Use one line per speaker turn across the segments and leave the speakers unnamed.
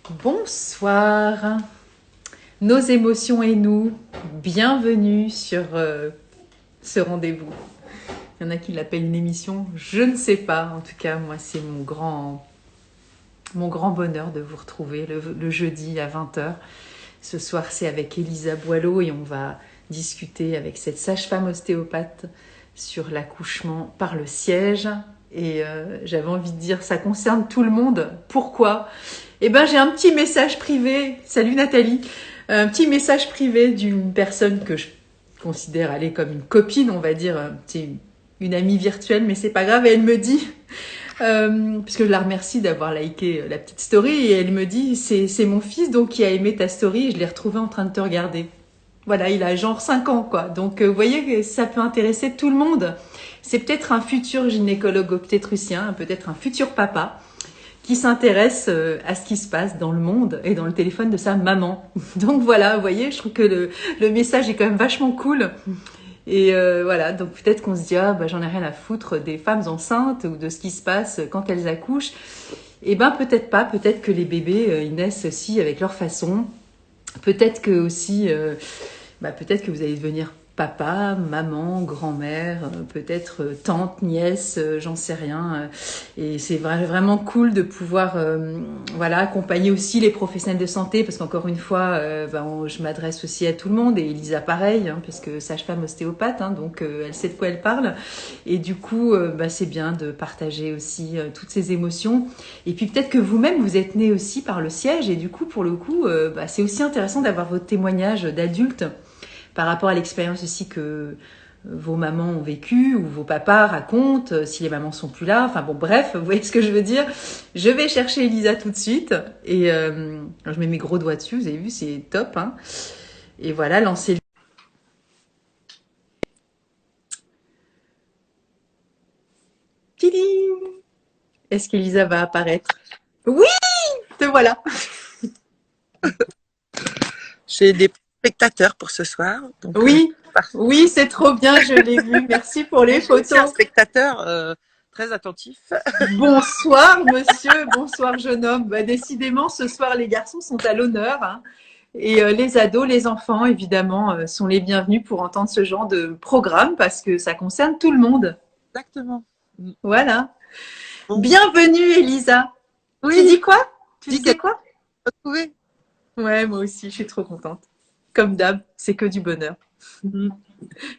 Bonsoir, nos émotions et nous, bienvenue sur ce rendez-vous. Il y en a qui l'appellent une émission, je ne sais pas. En tout cas, moi, c'est mon grand bonheur de vous retrouver le jeudi à 20h. Ce soir, c'est avec Elisa Boileau et on va discuter avec cette sage-femme ostéopathe sur l'accouchement par le siège. Et j'avais envie de dire, ça concerne tout le monde. Pourquoi ? Eh ben, j'ai un petit message privé. Salut Nathalie. Un petit message privé d'une personne que je considère aller comme une copine, on va dire. C'est une amie virtuelle, mais c'est pas grave. Et elle me dit, puisque je la remercie d'avoir liké la petite story, et elle me dit, c'est mon fils donc qui a aimé ta story et je l'ai retrouvé en train de te regarder. Voilà, il a genre 5 ans, quoi. Donc, vous voyez que ça peut intéresser tout le monde. C'est peut-être un futur gynécologue obstétricien, peut-être un futur papa qui s'intéresse à ce qui se passe dans le monde et dans le téléphone de sa maman. Donc voilà, vous voyez, je trouve que le message est quand même vachement cool. Et voilà, donc peut-être qu'on se dit, ah, bah, j'en ai rien à foutre des femmes enceintes ou de ce qui se passe quand elles accouchent. Eh ben peut-être pas, peut-être que les bébés, ils naissent aussi avec leur façon. Peut-être que aussi, peut-être que vous allez devenir papa, maman, grand-mère, peut-être tante, nièce, j'en sais rien. Et c'est vraiment cool de pouvoir voilà, accompagner aussi les professionnels de santé, parce qu'encore une fois, je m'adresse aussi à tout le monde, et Elisa pareil, parce que sage-femme ostéopathe, donc elle sait de quoi elle parle. Et du coup, c'est bien de partager aussi toutes ces émotions. Et puis peut-être que vous-même, vous êtes né aussi par le siège, et du coup, pour le coup, c'est aussi intéressant d'avoir votre témoignage d'adulte par rapport à l'expérience aussi que vos mamans ont vécu ou vos papas racontent, si les mamans sont plus là. Enfin bon, bref, vous voyez ce que je veux dire. Je vais chercher Elisa tout de suite et je mets mes gros doigts dessus. Vous avez vu, c'est top. Hein. Et voilà, lancez. Tiding. Est-ce qu'Elisa va apparaître? Oui, te voilà.
J'ai des spectateurs pour ce soir. Donc,
oui, oui, c'est trop bien, je l'ai vu. Merci pour les photos.
un spectateur très attentif.
Bonsoir monsieur, bonsoir jeune homme. Décidément, ce soir, les garçons sont à l'honneur. Hein. Et les ados, les enfants, évidemment, sont les bienvenus pour entendre ce genre de programme parce que ça concerne tout le monde.
Exactement.
Voilà.
Bon.
Bienvenue, Elisa.
Oui.
Tu dis quoi? Tu disais quoi?
Oui.
Ouais, moi aussi, je suis trop contente. Comme d'hab, c'est que du bonheur.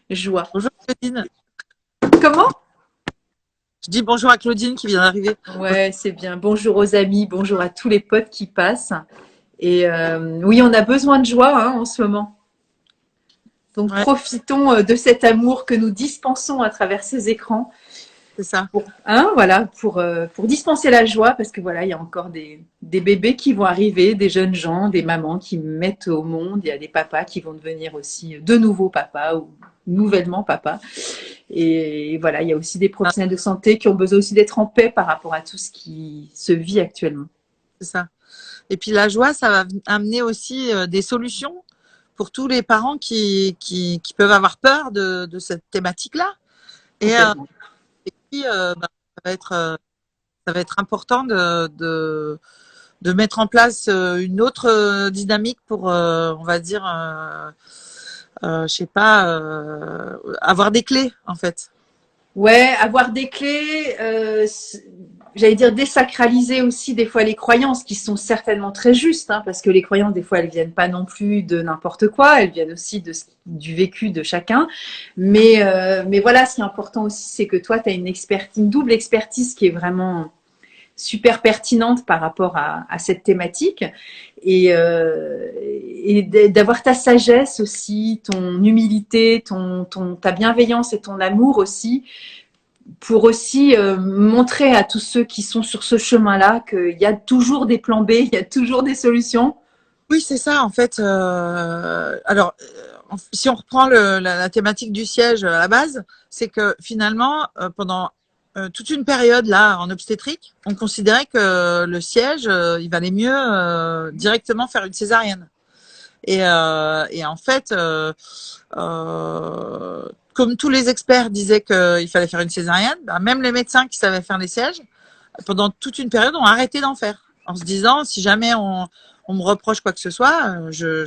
Joie.
Bonjour Claudine.
Comment?
Je dis bonjour à Claudine qui vient d'arriver.
Ouais, c'est bien. Bonjour aux amis, bonjour à tous les potes qui passent. Et oui, on a besoin de joie en ce moment. Donc, profitons de cet amour que nous dispensons à travers ces écrans.
C'est ça.
Pour dispenser la joie, parce que voilà, il y a encore des bébés qui vont arriver, des jeunes gens, des mamans qui mettent au monde. Il y a des papas qui vont devenir aussi de nouveaux papas ou nouvellement papas. Et voilà, il y a aussi des professionnels de santé qui ont besoin aussi d'être en paix par rapport à tout ce qui se vit actuellement.
C'est ça. Et puis la joie, ça va amener aussi des solutions pour tous les parents qui peuvent avoir peur de cette thématique-là. Et puis, ça va être important de mettre en place une autre dynamique pour, on va dire, je sais pas, avoir des clés en fait.
Ouais, avoir des clés, j'allais dire désacraliser aussi des fois les croyances qui sont certainement très justes, parce que les croyances des fois elles viennent pas non plus de n'importe quoi, elles viennent aussi du vécu de chacun. Mais voilà, ce qui est important aussi, c'est que toi, tu as une double expertise qui est vraiment super pertinente par rapport à cette thématique et d'avoir ta sagesse aussi, ton humilité, ta bienveillance et ton amour aussi pour aussi montrer à tous ceux qui sont sur ce chemin-là qu'il y a toujours des plans B, il y a toujours des solutions.
Oui, c'est ça en fait. Alors, si on reprend la thématique du siège à la base, c'est que finalement, pendant toute une période là en obstétrique, on considérait que le siège, il valait mieux directement faire une césarienne. Et en fait, comme tous les experts disaient qu'il fallait faire une césarienne, même les médecins qui savaient faire les sièges, pendant toute une période, ont arrêté d'en faire. en se disant si jamais on me reproche quoi que ce soit, je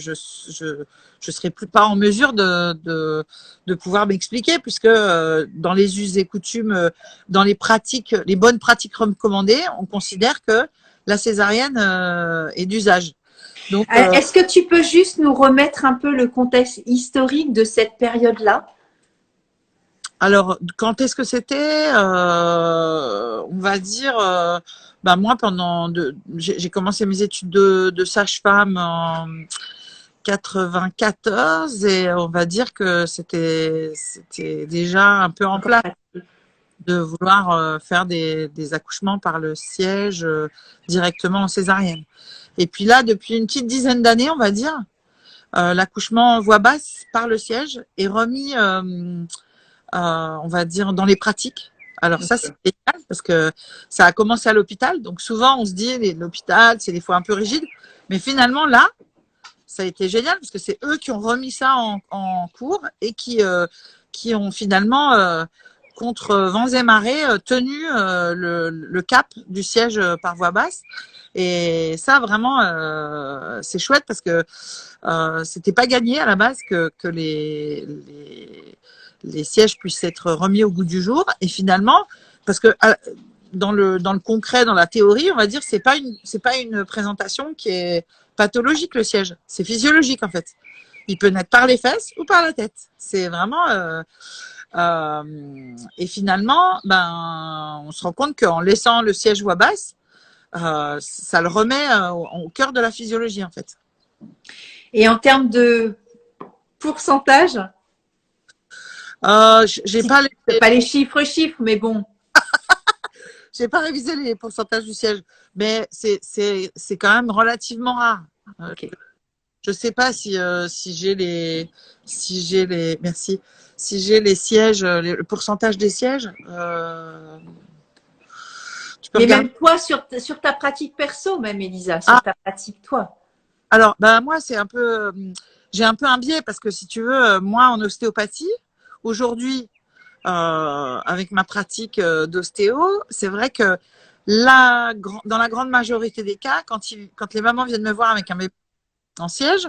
serai plus pas en mesure de pouvoir m'expliquer, puisque dans les us et coutumes, dans les pratiques, les bonnes pratiques recommandées, on considère que la césarienne est d'usage. Donc,
Est-ce que tu peux juste nous remettre un peu le contexte historique de cette période-là?
alors, quand est-ce que c'était on va dire, bah moi, j'ai commencé mes études de sage-femme en 94 et on va dire que c'était déjà un peu en place de vouloir faire des accouchements par le siège directement en césarienne. Et puis là, depuis une petite dizaine d'années, on va dire, l'accouchement en voie basse par le siège est remis, on va dire, dans les pratiques. Alors ça, c'est génial parce que ça a commencé à l'hôpital. Donc souvent, on se dit, l'hôpital, c'est des fois un peu rigide. Mais finalement, là, ça a été génial parce que c'est eux qui ont remis ça en cours et qui ont finalement, contre vents et marées, tenu le cap du siège par voie basse. Et ça, vraiment, c'est chouette parce que c'était pas gagné à la base que les sièges puissent être remis au goût du jour. Et finalement, parce que dans le concret, dans la théorie, on va dire, c'est pas une présentation qui est pathologique, le siège. C'est physiologique, en fait. Il peut naître par les fesses ou par la tête. C'est vraiment. Et finalement, on se rend compte qu'en laissant le siège voie basse, ça le remet au cœur de la physiologie, en fait.
Et en termes de pourcentage,
j'ai pas
pas les chiffres, mais bon.
J'ai pas révisé les pourcentages du siège, mais c'est quand même relativement rare.
Okay.
Je sais pas si j'ai les merci, si j'ai les sièges, le pourcentage des sièges. Tu peux
mais
regarder.
même toi sur ta pratique perso, même Elisa, sur ta pratique toi.
Alors moi c'est un peu, j'ai un peu un biais parce que si tu veux, moi en ostéopathie aujourd'hui, avec ma pratique d'ostéo, c'est vrai que dans la grande majorité des cas, quand les mamans viennent me voir avec un bébé en siège,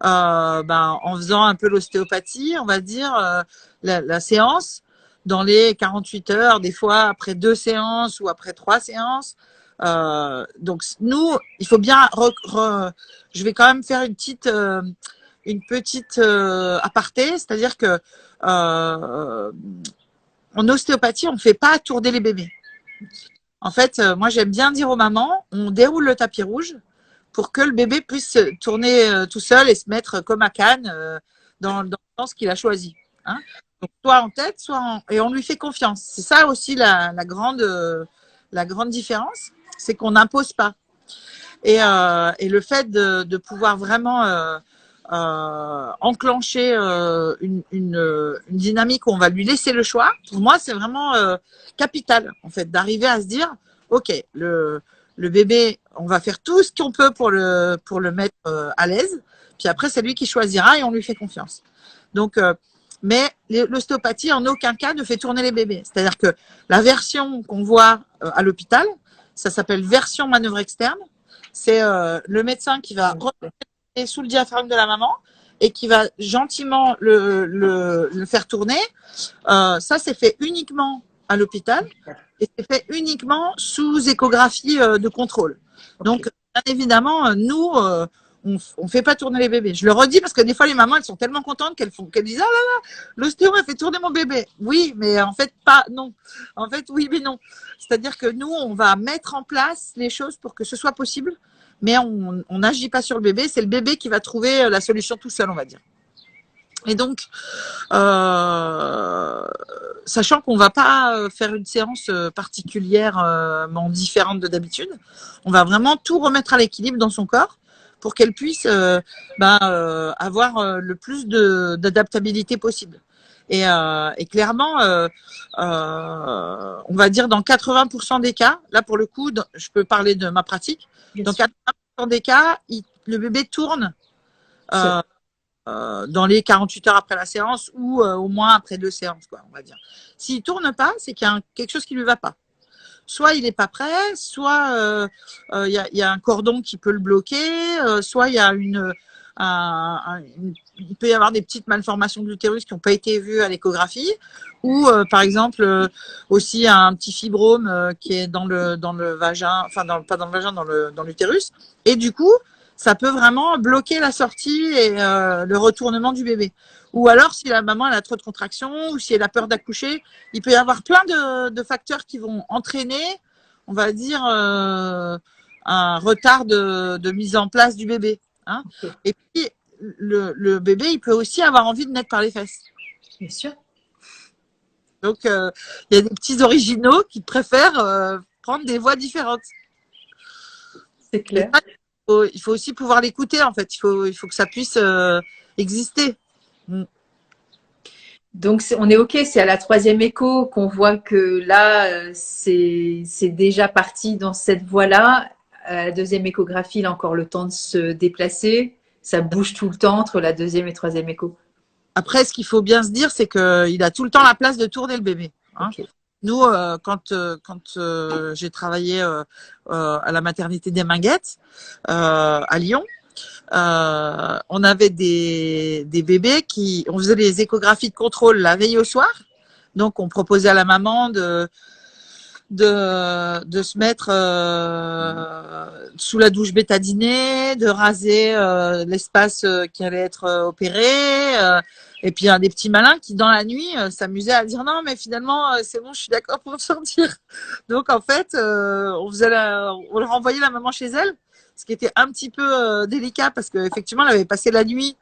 en faisant un peu l'ostéopathie, on va dire, la séance, dans les 48 heures, des fois après 2 séances ou après 3 séances. Donc nous, il faut bien, je vais quand même faire une petite aparté, c'est-à-dire que en ostéopathie, on ne fait pas tourner les bébés. En fait, moi, j'aime bien dire aux mamans, on déroule le tapis rouge pour que le bébé puisse tourner tout seul et se mettre comme à canne dans le sens qu'il a choisi. Hein. Donc, soit en tête, et on lui fait confiance. C'est ça aussi la grande différence, c'est qu'on n'impose pas. Et le fait de pouvoir vraiment enclencher une dynamique où on va lui laisser le choix, pour moi, c'est vraiment capital, en fait, d'arriver à se dire, OK, le bébé, on va faire tout ce qu'on peut pour le mettre à l'aise, puis après, c'est lui qui choisira et on lui fait confiance. Donc, mais l'ostéopathie, en aucun cas, ne fait tourner les bébés. C'est-à-dire que la version qu'on voit à l'hôpital, ça s'appelle version manœuvre externe. C'est le médecin qui va sous le diaphragme de la maman et qui va gentiment le faire tourner. Ça, c'est fait uniquement à l'hôpital et c'est fait uniquement sous échographie de contrôle. Donc, bien évidemment, nous, on fait pas tourner les bébés. Je le redis parce que des fois, les mamans, elles sont tellement contentes qu'elles disent, ah là là, l'ostéo, elle fait tourner mon bébé. Oui, mais en fait, pas, non. En fait, oui, mais non. C'est-à-dire que nous, on va mettre en place les choses pour que ce soit possible, mais on n'agit pas sur le bébé. C'est le bébé qui va trouver la solution tout seul, on va dire. Et donc, sachant qu'on va pas faire une séance particulièrement différente de d'habitude, on va vraiment tout remettre à l'équilibre dans son corps pour qu'elle puisse avoir le plus d'adaptabilité possible. Et clairement, on va dire dans 80% des cas, là pour le coup, je peux parler de ma pratique, dans 80% des cas, le bébé tourne dans les 48 heures après la séance ou au moins après 2 séances, quoi, on va dire. S'il tourne pas, c'est qu'il y a quelque chose qui lui va pas. soit il n'est pas prêt, soit y a un cordon qui peut le bloquer, soit il y a il peut y avoir des petites malformations de l'utérus qui n'ont pas été vues à l'échographie, ou par exemple aussi un petit fibrome qui est dans le vagin, enfin pas dans le vagin, dans l'utérus, et du coup ça peut vraiment bloquer la sortie et le retournement du bébé. Ou alors si la maman elle a trop de contractions, ou si elle a peur d'accoucher, il peut y avoir plein de facteurs qui vont entraîner, on va dire, un retard de mise en place du bébé. Hein.
Ok.
Et puis, le bébé, il peut aussi avoir envie de naître par les fesses.
Bien sûr.
Donc, il y a des petits originaux qui préfèrent prendre des voies différentes.
C'est
Et
clair.
ça, il faut aussi pouvoir l'écouter, en fait. Il faut que ça puisse exister. Mm.
Donc, on est OK, c'est à la troisième écho qu'on voit que là, c'est déjà parti dans cette voie-là. À la deuxième échographie, il a encore le temps de se déplacer. Ça bouge tout le temps entre la deuxième et troisième écho.
Après, ce qu'il faut bien se dire, c'est qu'il a tout le temps la place de tourner le bébé. Hein.
Ok.
Nous, quand j'ai travaillé à la maternité des Minguettes à Lyon, on avait des bébés on faisait les échographies de contrôle la veille au soir. Donc, on proposait à la maman de se mettre sous la douche bétadinée, de raser l'espace qui allait être opéré. Et puis, il y a des petits malins qui, dans la nuit, s'amusaient à dire non, mais finalement, c'est bon, je suis d'accord pour sortir. Donc, en fait, on leur envoyait la maman chez elle, ce qui était un petit peu délicat parce qu'effectivement, elle avait passé la nuit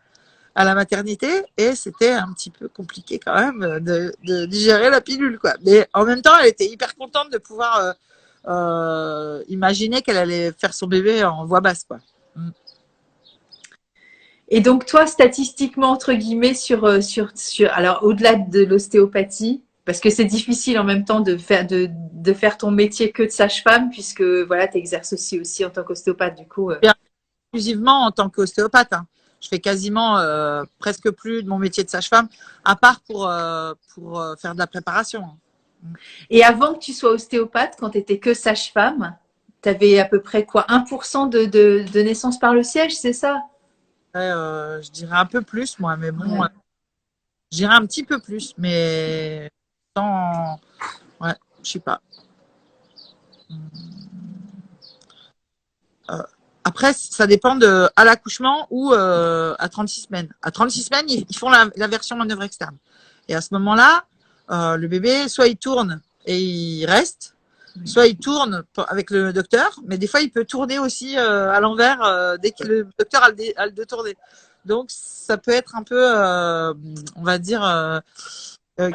à la maternité et c'était un petit peu compliqué quand même de digérer la pilule, quoi. Mais en même temps, elle était hyper contente de pouvoir imaginer qu'elle allait faire son bébé en voix basse, quoi.
Et donc, toi, statistiquement, entre guillemets, alors, au-delà de l'ostéopathie, parce que c'est difficile en même temps de faire ton métier que de sage-femme, puisque, voilà, tu exerces aussi en tant qu'ostéopathe, du coup.
Exclusivement en tant qu'ostéopathe, hein. Je fais quasiment presque plus de mon métier de sage-femme, à part pour faire de la préparation.
Et avant que tu sois ostéopathe, quand tu étais que sage-femme, tu avais à peu près quoi, 1% de naissance par le siège, c'est ça?
Après, je dirais un peu plus, moi, mais bon,
Ouais.
je dirais un petit peu plus, mais sans, ouais, je sais pas. Euh, Après, ça dépend à l'accouchement ou à 36 semaines. À 36 semaines, ils font la version manœuvre externe. Et à ce moment-là, le bébé, soit il tourne et il reste, soit il tourne avec le docteur, mais des fois, il peut tourner aussi à l'envers dès que le docteur a le de tourner. Donc, ça peut être un peu, on va dire,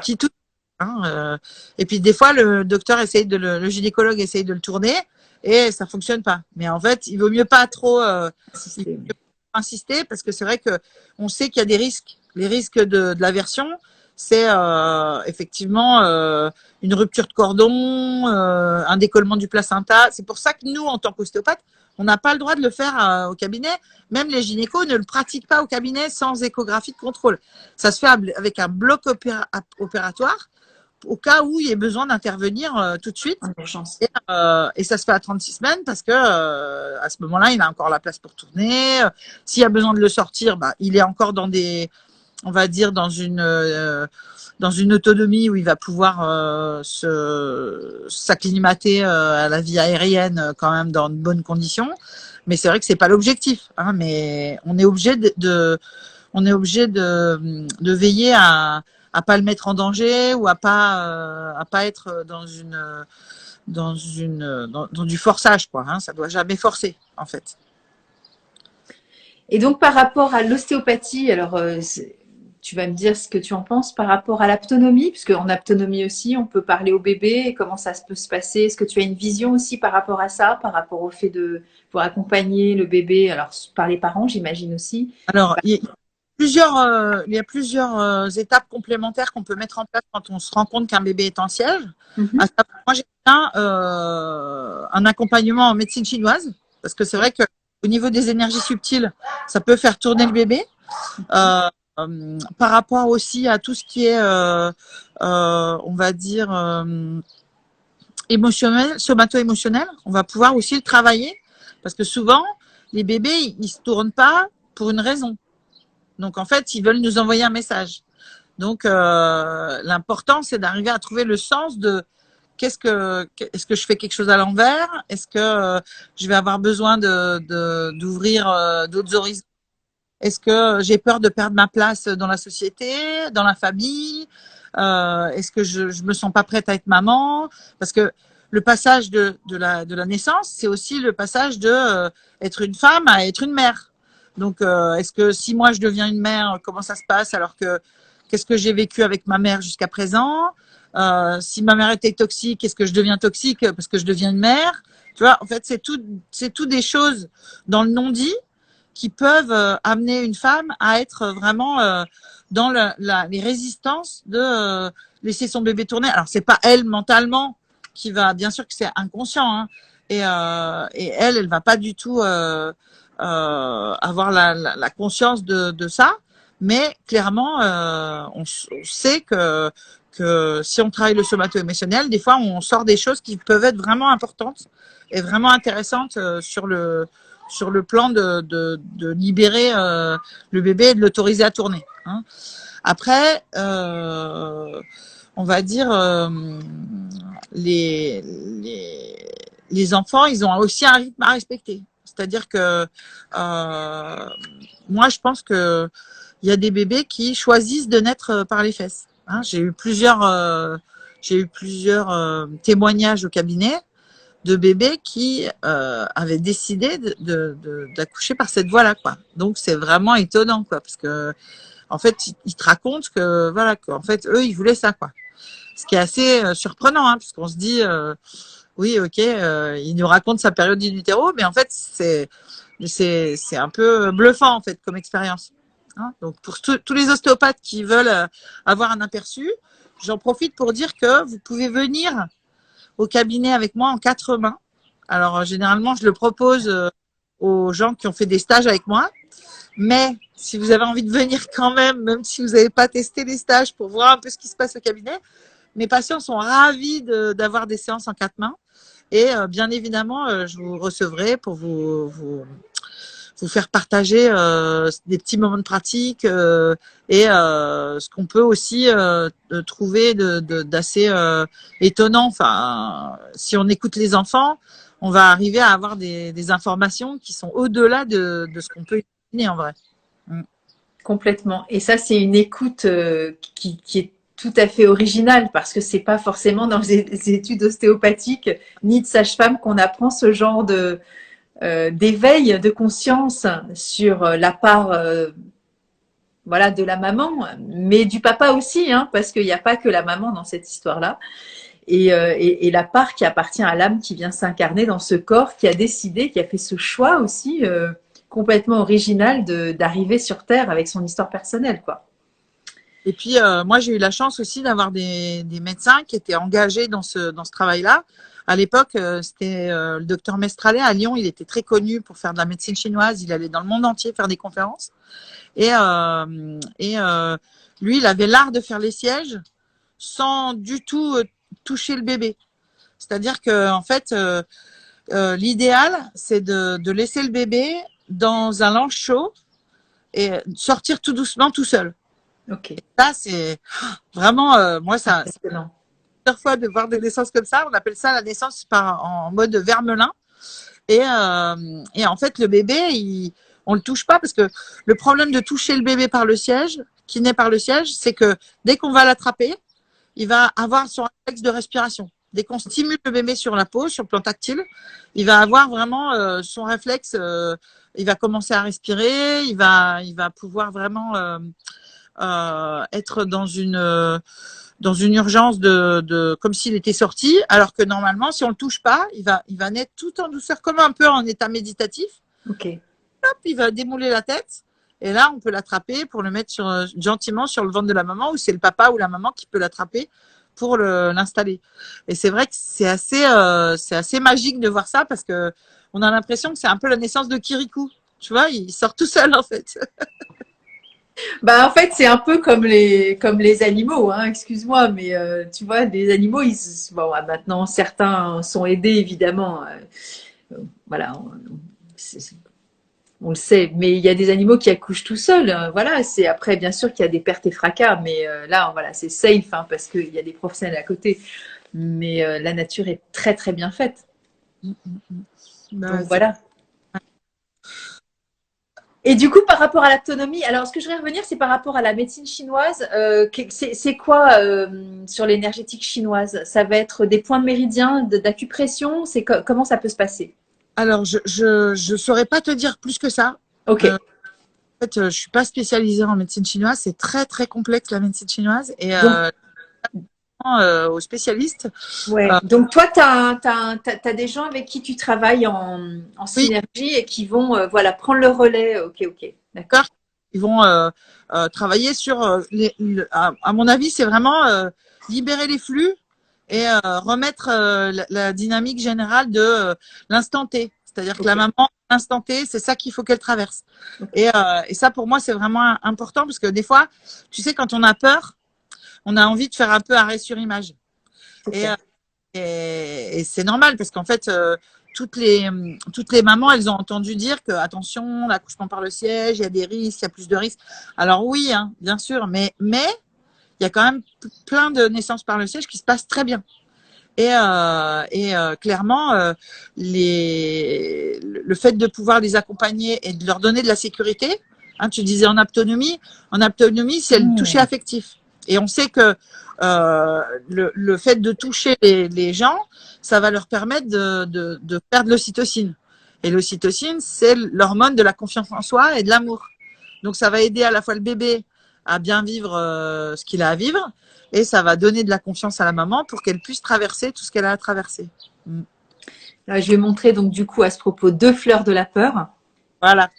qui tout. Hein, et puis des fois, le gynécologue essaye de le tourner et ça fonctionne pas. Mais en fait, il vaut mieux pas trop insister parce que c'est vrai que on sait qu'il y a des risques. Les risques de l'aversion, c'est effectivement une rupture de cordon, un décollement du placenta. C'est pour ça que nous, en tant qu'ostéopathe, on n'a pas le droit de le faire au cabinet. Même les gynécos ne le pratiquent pas au cabinet sans échographie de contrôle. Ça se fait avec un bloc opératoire au cas où il y ait besoin d'intervenir tout de suite.
En urgence.
Et ça se fait à 36 semaines parce que à ce moment-là, il a encore la place pour tourner. S'il y a besoin de le sortir, bah, il est encore on va dire, dans une autonomie où il va pouvoir s'acclimater à la vie aérienne quand même dans de bonnes conditions. Mais c'est vrai que c'est pas l'objectif. Hein, mais on est obligé de veiller à pas le mettre en danger ou à pas être dans du forçage, quoi. Hein, ça doit jamais forcer, en fait.
Et donc, par rapport à l'ostéopathie, alors, tu vas me dire ce que tu en penses par rapport à l'aptonomie, puisque en aptonomie aussi, on peut parler au bébé et comment ça peut se passer. Est-ce que tu as une vision aussi par rapport à ça, par rapport au fait pour accompagner le bébé, alors par les parents, j'imagine aussi.
Alors, il y a plusieurs étapes complémentaires qu'on peut mettre en place quand on se rend compte qu'un bébé est en siège.
Mhm.
Moi, j'ai bien un accompagnement en médecine chinoise, parce que c'est vrai que au niveau des énergies subtiles, ça peut faire tourner le bébé. Par rapport aussi à tout ce qui est, on va dire, émotionnel, somato-émotionnel, on va pouvoir aussi le travailler parce que souvent, les bébés, ils se tournent pas pour une raison. Donc, en fait, ils veulent nous envoyer un message. Donc, l'important, c'est d'arriver à trouver le sens de est-ce que je fais quelque chose à l'envers? Est-ce que je vais avoir besoin d'ouvrir d'autres horizons? Est-ce que j'ai peur de perdre ma place dans la société, dans la famille? Est-ce que je me sens pas prête à être maman? Parce que le passage de la naissance, c'est aussi le passage de être une femme à être une mère. Donc, est-ce que si moi je deviens une mère, comment ça se passe? Alors que qu'est-ce que j'ai vécu avec ma mère jusqu'à présent? Si ma mère était toxique, est-ce que je deviens toxique parce que je deviens une mère? Tu vois, en fait, c'est tout des choses dans le non-dit qui peuvent amener une femme à être vraiment dans les résistances de laisser son bébé tourner. Alors, c'est pas elle mentalement qui va, bien sûr que c'est inconscient, hein, et elle va pas du tout avoir la conscience de ça, mais clairement, on sait que si on travaille le somato-émotionnel, des fois, on sort des choses qui peuvent être vraiment importantes et vraiment intéressantes sur le plan de libérer le bébé et de l'autoriser à tourner. Hein. Après, on va dire les enfants, ils ont aussi un rythme à respecter. C'est-à-dire que moi, je pense que il y a des bébés qui choisissent de naître par les fesses. Hein. J'ai eu plusieurs témoignages au cabinet de bébés qui avaient décidé d'accoucher par cette voie-là, quoi. Donc c'est vraiment étonnant, quoi, parce que en fait ils te racontent que voilà, qu'en fait eux ils voulaient ça, quoi. Ce qui est assez surprenant, hein, parce qu'on se dit oui, ok, il nous raconte sa période in utero, mais en fait c'est un peu bluffant en fait comme expérience. Hein. Donc pour tous les ostéopathes qui veulent avoir un aperçu, j'en profite pour dire que vous pouvez venir au cabinet avec moi en 4 mains. Alors, généralement, je le propose aux gens qui ont fait des stages avec moi. Mais si vous avez envie de venir quand même si vous n'avez pas testé les stages pour voir un peu ce qui se passe au cabinet, mes patients sont ravis d'avoir des séances en 4 mains. Et bien évidemment, je vous recevrai pour vous faire partager des petits moments de pratique et ce qu'on peut aussi trouver d'assez étonnant. Enfin, si on écoute les enfants, on va arriver à avoir des informations qui sont au-delà de ce qu'on peut imaginer en vrai.
Complètement. Et ça, c'est une écoute qui est tout à fait originale parce que c'est pas forcément dans les études ostéopathiques ni de sage-femme qu'on apprend ce genre d'éveil de conscience sur la part voilà, de la maman, mais du papa aussi, hein, parce qu'il n'y a pas que la maman dans cette histoire-là. Et la part qui appartient à l'âme qui vient s'incarner dans ce corps, qui a décidé, qui a fait ce choix aussi complètement original d'arriver sur Terre avec son histoire personnelle, quoi.
Et puis, moi, j'ai eu la chance aussi d'avoir des médecins qui étaient engagés dans ce travail-là. À l'époque, c'était le docteur Mestralet à Lyon. Il était très connu pour faire de la médecine chinoise. Il allait dans le monde entier faire des conférences. Et lui, il avait l'art de faire les sièges sans du tout toucher le bébé. C'est-à-dire que en fait, l'idéal, c'est de laisser le bébé dans un linge chaud et sortir tout doucement tout seul.
Ok.
Et ça, c'est vraiment, moi, ça,
Excellent.
plusieurs fois de voir des naissances comme ça. On appelle ça la naissance en mode vermelin. Et en fait, le bébé, on le touche pas parce que le problème de toucher le bébé par le siège, qui naît par le siège, c'est que dès qu'on va l'attraper, il va avoir son réflexe de respiration. Dès qu'on stimule le bébé sur la peau, sur le plan tactile, il va avoir vraiment son réflexe. Il va commencer à respirer. Il va pouvoir vraiment être dans une urgence comme s'il était sorti, alors que normalement, si on le touche pas, il va naître tout en douceur, comme un peu en état méditatif.
Ok.
Hop, il va démouler la tête. Et là, on peut l'attraper pour le mettre gentiment sur le ventre de la maman, ou c'est le papa ou la maman qui peut l'attraper pour l'installer. Et c'est vrai que c'est assez magique de voir ça parce que on a l'impression que c'est un peu la naissance de Kirikou. Tu vois, il sort tout seul en fait.
Bah, en fait, c'est un peu comme les animaux, hein, excuse-moi, mais tu vois, les animaux, bon, maintenant, certains sont aidés, évidemment. Voilà, c'est- on le sait, mais il y a des animaux qui accouchent tout seuls. Voilà, c'est après, bien sûr qu'il y a des pertes et fracas, mais là, voilà, c'est safe hein, parce qu'il y a des professionnels à côté. Mais la nature est très, très bien faite.
Bah,
Donc voilà. Et du coup, par rapport à l'autonomie, alors ce que je voudrais revenir, c'est par rapport à la médecine chinoise. C'est quoi sur l'énergétique chinoise? Ça va être des points méridiens d'acupression? Comment ça peut se passer?
alors, je saurais pas te dire plus que ça.
Ok.
En fait, je suis pas spécialisée en médecine chinoise. C'est très, très complexe, la médecine chinoise. Et
Donc,
aux spécialistes,
ouais.
euh,
Donc toi, tu as des gens avec qui tu travailles en
oui,
synergie et qui vont voilà, prendre le relais. Ok, ok. D'accord.
ils vont travailler sur, à mon avis, c'est vraiment libérer les flux et remettre la dynamique générale de l'instant T. C'est-à-dire que la
Ok.
maman, l'instant T, c'est ça qu'il faut qu'elle traverse. Et ça, pour moi, c'est vraiment important parce que des fois, tu sais, quand on a peur, on a envie de faire un peu arrêt sur image.
C'est
Et,
clair.
euh, et c'est normal parce qu'en fait, toutes les mamans, elles ont entendu dire que attention, l'accouchement par le siège, il y a des risques, il y a plus de risques. Alors oui, hein, bien sûr, mais il y a quand même plein de naissances par le siège qui se passent très bien. Et clairement, le fait de pouvoir les accompagner et de leur donner de la sécurité, hein, tu disais en autonomie, c'est le toucher affectif. Et on sait que le fait de toucher les gens, ça va leur permettre de faire de l'ocytocine. Et l'ocytocine, c'est l'hormone de la confiance en soi et de l'amour. Donc ça va aider à la fois le bébé à bien vivre ce qu'il a à vivre, et ça va donner de la confiance à la maman pour qu'elle puisse traverser tout ce qu'elle a à traverser.
Là, je vais montrer donc du coup à ce propos deux fleurs de la peur.
Voilà.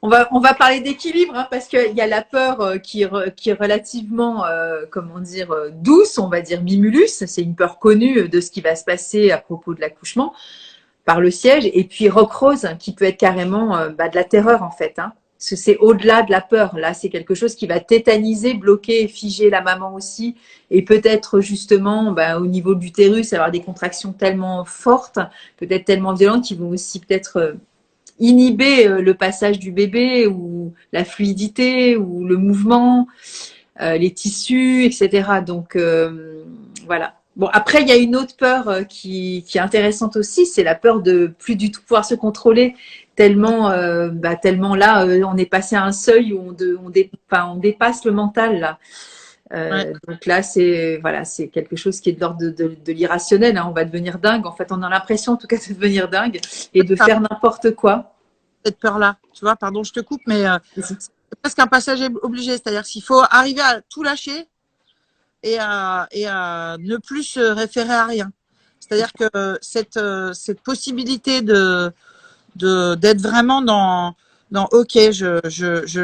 On va parler d'équilibre hein, parce qu'il y a la peur qui est relativement, comment dire, douce, on va dire mimulus. C'est une peur connue de ce qui va se passer à propos de l'accouchement par le siège. Et puis rock rose qui peut être carrément de la terreur en fait. Hein. C'est au-delà de la peur. Là, c'est quelque chose qui va tétaniser, bloquer, figer la maman aussi. Et peut-être justement au niveau de l'utérus, avoir des contractions tellement fortes, peut-être tellement violentes, qui vont aussi peut-être inhiber le passage du bébé ou la fluidité ou le mouvement, les tissus, etc. Donc voilà. Bon, après, il y a une autre peur qui est intéressante aussi, c'est la peur de plus du tout pouvoir se contrôler, tellement là, on est passé à un seuil où on dépasse le mental là.
Ouais.
Donc là, c'est voilà, c'est quelque chose qui est de l'ordre de l'irrationnel. Hein. On va devenir dingue. En fait, on a l'impression, en tout cas, de devenir dingue et de faire n'importe quoi.
Cette peur-là, tu vois, pardon, je te coupe, mais c'est presque un passage obligé. C'est-à-dire qu'il faut arriver à tout lâcher et à ne plus se référer à rien. C'est-à-dire que cette possibilité d'être vraiment dans OK, je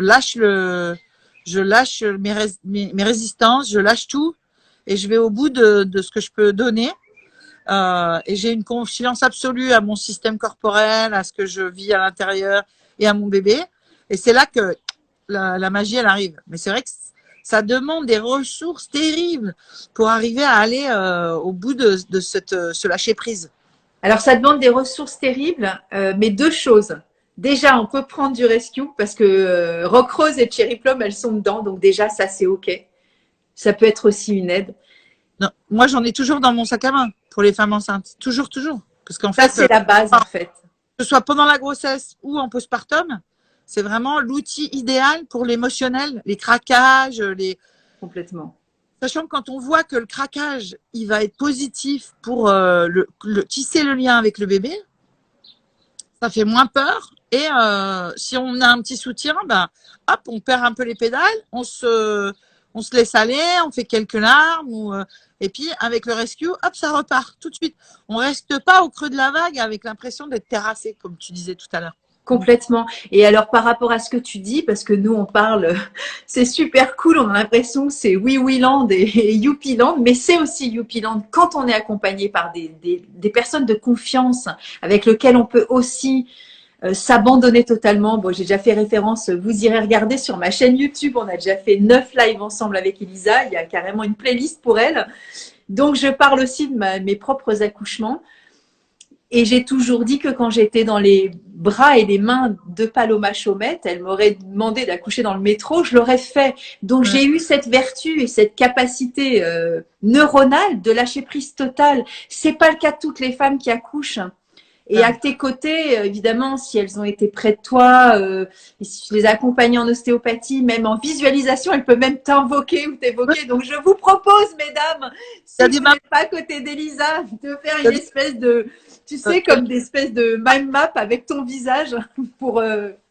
lâche mes résistances, je lâche tout et je vais au bout de ce que je peux donner. Et j'ai une confiance absolue à mon système corporel, à ce que je vis à l'intérieur et à mon bébé. Et c'est là que la magie, elle arrive. Mais c'est vrai que ça demande des ressources terribles pour arriver à aller au bout de ce lâcher prise.
Alors, ça demande des ressources terribles, mais deux choses. Déjà, on peut prendre du rescue parce que Rock Rose et Cherry Plum, elles sont dedans. Donc déjà, ça, c'est OK. Ça peut être aussi une aide.
Non, moi, j'en ai toujours dans mon sac à main pour les femmes enceintes. Toujours, toujours. Parce qu'en
Ça,
fait,
c'est la base, en fait.
que ce soit pendant la grossesse ou en postpartum, c'est vraiment l'outil idéal pour l'émotionnel, les craquages,
Complètement.
sachant que quand on voit que le craquage, il va être positif pour tisser le lien avec le bébé, ça fait moins peur. Et si on a un petit soutien, hop, on perd un peu les pédales, on se laisse aller, on fait quelques larmes, et puis avec le rescue, hop, ça repart tout de suite. On reste pas au creux de la vague avec l'impression d'être terrassé, comme tu disais tout à l'heure.
Complètement. Et alors, par rapport à ce que tu dis, parce que nous, on parle, c'est super cool, on a l'impression que c'est Oui Oui Land et Youpi Land, mais c'est aussi Youpi Land quand on est accompagné par des personnes de confiance avec lesquelles on peut aussi s'abandonner totalement. Bon, j'ai déjà fait référence, vous irez regarder sur ma chaîne YouTube, on a déjà fait 9 lives ensemble avec Elisa, il y a carrément une playlist pour elle. Donc, je parle aussi de mes propres accouchements. Et j'ai toujours dit que quand j'étais dans les bras et les mains de Paloma Chaumette, elle m'aurait demandé d'accoucher dans le métro, je l'aurais fait. Donc j'ai eu cette vertu et cette capacité neuronale de lâcher prise totale. C'est pas le cas de toutes les femmes qui accouchent. Et à tes côtés, évidemment, si elles ont été près de toi, et si tu les as accompagnées en ostéopathie, même en visualisation, elles peuvent même t'invoquer ou t'évoquer. Donc, je vous propose, mesdames, si vous n'êtes pas à côté d'Elisa, de faire une espèce de, tu sais, comme des espèces de mind map avec ton visage pour,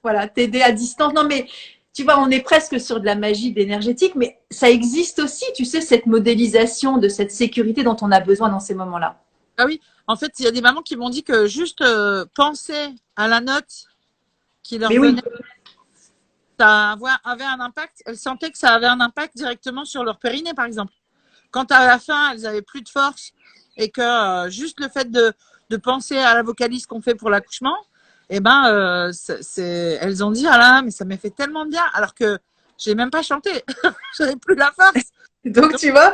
voilà, t'aider à distance. Non, mais tu vois, on est presque sur de la magie d'énergétique, mais ça existe aussi, tu sais, cette modélisation de cette sécurité dont on a besoin dans ces moments-là.
Ah oui, en fait, il y a des mamans qui m'ont dit que juste penser à la note qui leur venait, ça avait un impact. Elles sentaient que ça avait un impact directement sur leur périnée, par exemple. Quand à la fin, elles avaient plus de force et que juste le fait de penser à la vocalise qu'on fait pour l'accouchement, eh ben, elles ont dit ah là, mais ça m'a fait tellement bien, alors que j'ai même pas chanté, j'avais plus la force.
Donc tu vois,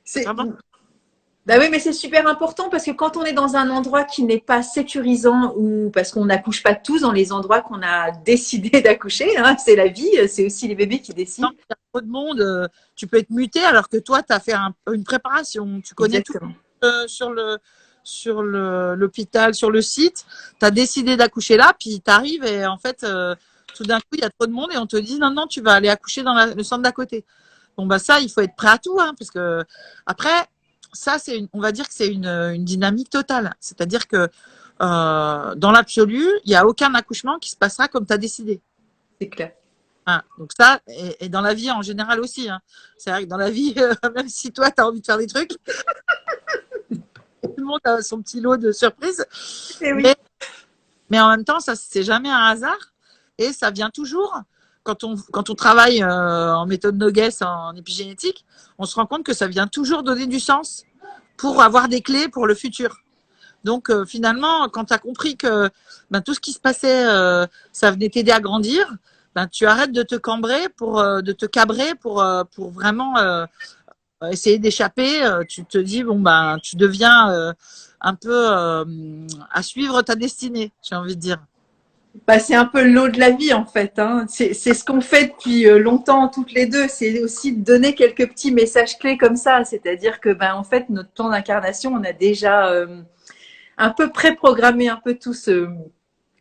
c'est bah oui, mais c'est super important parce que quand on est dans un endroit qui n'est pas sécurisant ou parce qu'on n'accouche pas tous dans les endroits qu'on a décidé d'accoucher, hein, c'est la vie, c'est aussi les bébés qui décident.
Quand il y a trop de monde, tu peux être muté alors que toi, tu as fait une préparation, tu connais
Exactement.
Tout sur l'hôpital, sur le site, tu as décidé d'accoucher là, puis tu arrives et en fait, tout d'un coup, il y a trop de monde et on te dit non, non, tu vas aller accoucher dans le centre d'à côté. Bon, bah ça, il faut être prêt à tout, hein, parce que après, ça, on va dire que c'est une dynamique totale. C'est-à-dire que dans l'absolu, il n'y a aucun accouchement qui se passera comme tu as décidé.
C'est clair.
Hein, donc ça, et dans la vie en général aussi. Hein. C'est vrai que dans la vie, même si toi, tu as envie de faire des trucs, tout le monde a son petit lot de surprises.
Oui.
Mais en même temps, ça, c'est jamais un hasard. Et ça vient toujours. Quand on travaille en méthode Noguès, en épigénétique, on se rend compte que ça vient toujours donner du sens pour avoir des clés pour le futur. Donc finalement, quand tu as compris que tout ce qui se passait, ça venait t'aider à grandir, tu arrêtes de te cambrer de te cabrer pour vraiment essayer d'échapper. Tu te dis tu deviens un peu à suivre ta destinée, j'ai envie de dire.
Bah, c'est un peu l'eau de la vie en fait. Hein. C'est ce qu'on fait depuis longtemps toutes les deux. C'est aussi de donner quelques petits messages clés comme ça. C'est-à-dire que en fait notre plan d'incarnation, on a déjà un peu préprogrammé un peu tout ce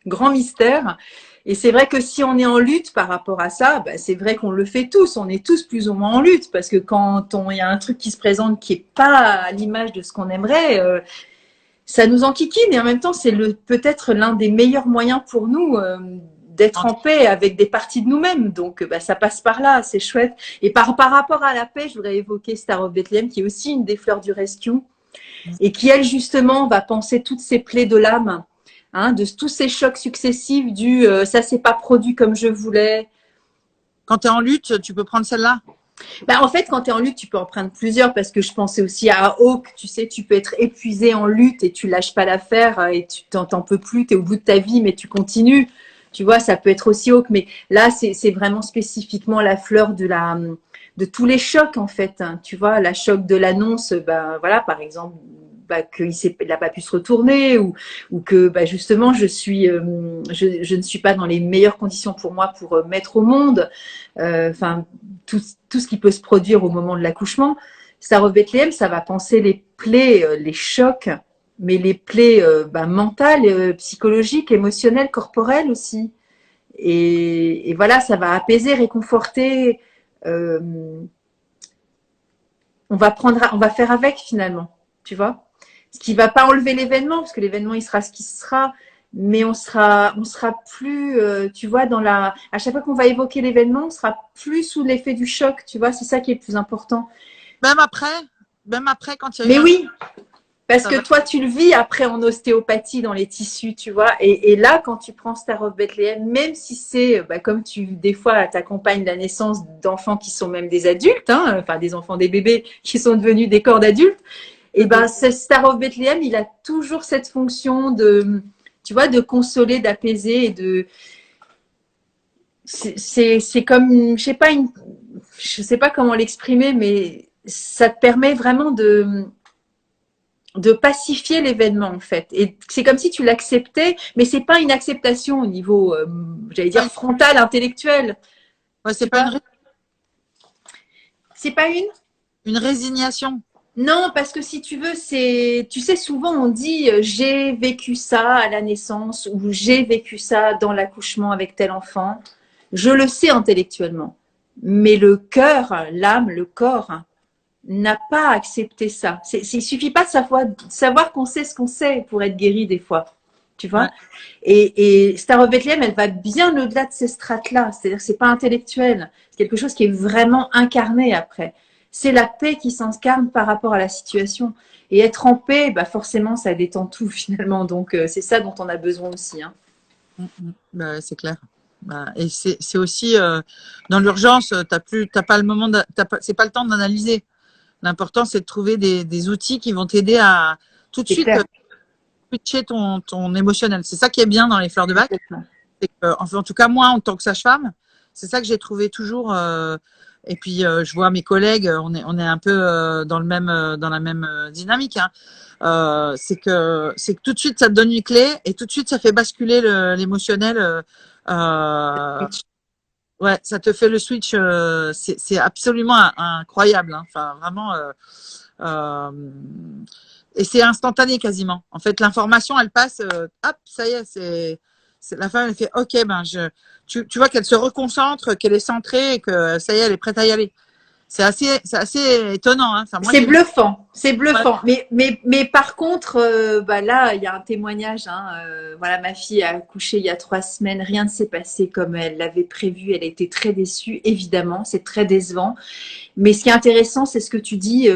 grand mystère. Et c'est vrai que si on est en lutte par rapport à ça, c'est vrai qu'on le fait tous. On est tous plus ou moins en lutte parce que quand il y a un truc qui se présente qui est pas à l'image de ce qu'on aimerait, ça nous enquiquine. Et en même temps, c'est peut-être l'un des meilleurs moyens pour nous d'être en paix avec des parties de nous-mêmes. Donc, ça passe par là. C'est chouette. Et par rapport à la paix, je voudrais évoquer Star of Bethlehem, qui est aussi une des fleurs du rescue et qui, elle, justement, va penser toutes ces plaies de l'âme. Hein, de tous ces chocs successifs ça s'est pas produit comme je voulais.
Quand tu es en lutte, tu peux prendre celle-là?
En fait, quand tu es en lutte, tu peux en prendre plusieurs parce que je pensais aussi à Hawk. Tu sais, tu peux être épuisé en lutte et tu lâches pas l'affaire et tu t'en peux plus, tu es au bout de ta vie, mais tu continues. Tu vois, ça peut être aussi Hawk. Mais là, c'est vraiment spécifiquement la fleur de tous les chocs, en fait. Hein. Tu vois, la choc de l'annonce, voilà, par exemple, qu'il n'a pas pu se retourner ou que justement je ne suis pas dans les meilleures conditions pour moi pour mettre au monde tout ce qui peut se produire au moment de l'accouchement. Star of Bethlehem, ça va penser les plaies, les chocs, mais les plaies mentales, psychologiques, émotionnelles, corporelles aussi. Et voilà, ça va apaiser, réconforter. On va faire avec finalement, tu vois. Ce qui va pas enlever l'événement, parce que l'événement il sera ce qui sera, mais on sera plus, tu vois, à chaque fois qu'on va évoquer l'événement, on sera plus sous l'effet du choc, tu vois, c'est ça qui est le plus important.
Même après quand il y a
mais oui, parce que toi tu le vis après en ostéopathie dans les tissus, tu vois, et là quand tu prends Star of Bethlehem, même si c'est comme des fois t'accompagnes la naissance d'enfants qui sont même des adultes, hein, enfin des enfants, des bébés qui sont devenus des corps d'adultes. Et ce Star of Bethlehem, il a toujours cette fonction de, tu vois, de consoler, d'apaiser et de. C'est comme, je sais pas comment l'exprimer, mais ça te permet vraiment de pacifier l'événement en fait. Et c'est comme si tu l'acceptais, mais c'est pas une acceptation au niveau, j'allais dire
Ouais,
frontal, intellectuel.
ouais, c'est
Tu
pas
vois, c'est pas une.
une résignation.
Non, parce que si tu veux, tu sais, souvent on dit j'ai vécu ça à la naissance ou j'ai vécu ça dans l'accouchement avec tel enfant. Je le sais intellectuellement, mais le cœur, l'âme, le corps n'a pas accepté ça. Il suffit pas de savoir qu'on sait ce qu'on sait pour être guéri des fois, tu vois.
Ouais.
Et Star of Bethlehem, elle va bien au-delà de ces strates-là. C'est-à-dire que c'est pas intellectuel, c'est quelque chose qui est vraiment incarné après. C'est la paix qui s'incarne par rapport à la situation. Et être en paix, bah forcément, ça détend tout finalement. Donc c'est ça dont on a besoin aussi. Hein.
Bah, c'est clair. Bah, et c'est aussi dans l'urgence, t'as pas le moment, c'est pas le temps d'analyser. L'important, c'est de trouver des outils qui vont t'aider à tout de
C'est
suite
clair.
switcher ton émotionnel. C'est ça qui est bien dans les fleurs de bac.
Complètement.
C'est que, enfin, en tout cas, moi, en tant que sage-femme, c'est ça que j'ai trouvé toujours. Et puis, je vois mes collègues, on est un peu dans la même dynamique. Hein. C'est que tout de suite, ça te donne une clé et tout de suite, ça fait basculer l'émotionnel. Ouais, ça te fait le switch. C'est absolument incroyable. Hein. Enfin, vraiment. Euh, et c'est instantané quasiment. En fait, l'information, elle passe, hop, ça y est, la femme, elle fait, ok, ben tu vois qu'elle se reconcentre, qu'elle est centrée, et que ça y est, elle est prête à y aller. C'est assez étonnant. Hein. Enfin, moi,
C'est
j'ai vu.
bluffant, c'est
Ouais,
bluffant. Mais par contre, bah là, il y a un témoignage. Hein, voilà, ma fille a accouché il y a 3 semaines. Rien ne s'est passé comme elle l'avait prévu. Elle a été très déçue, évidemment. C'est très décevant. Mais ce qui est intéressant, c'est ce que tu dis,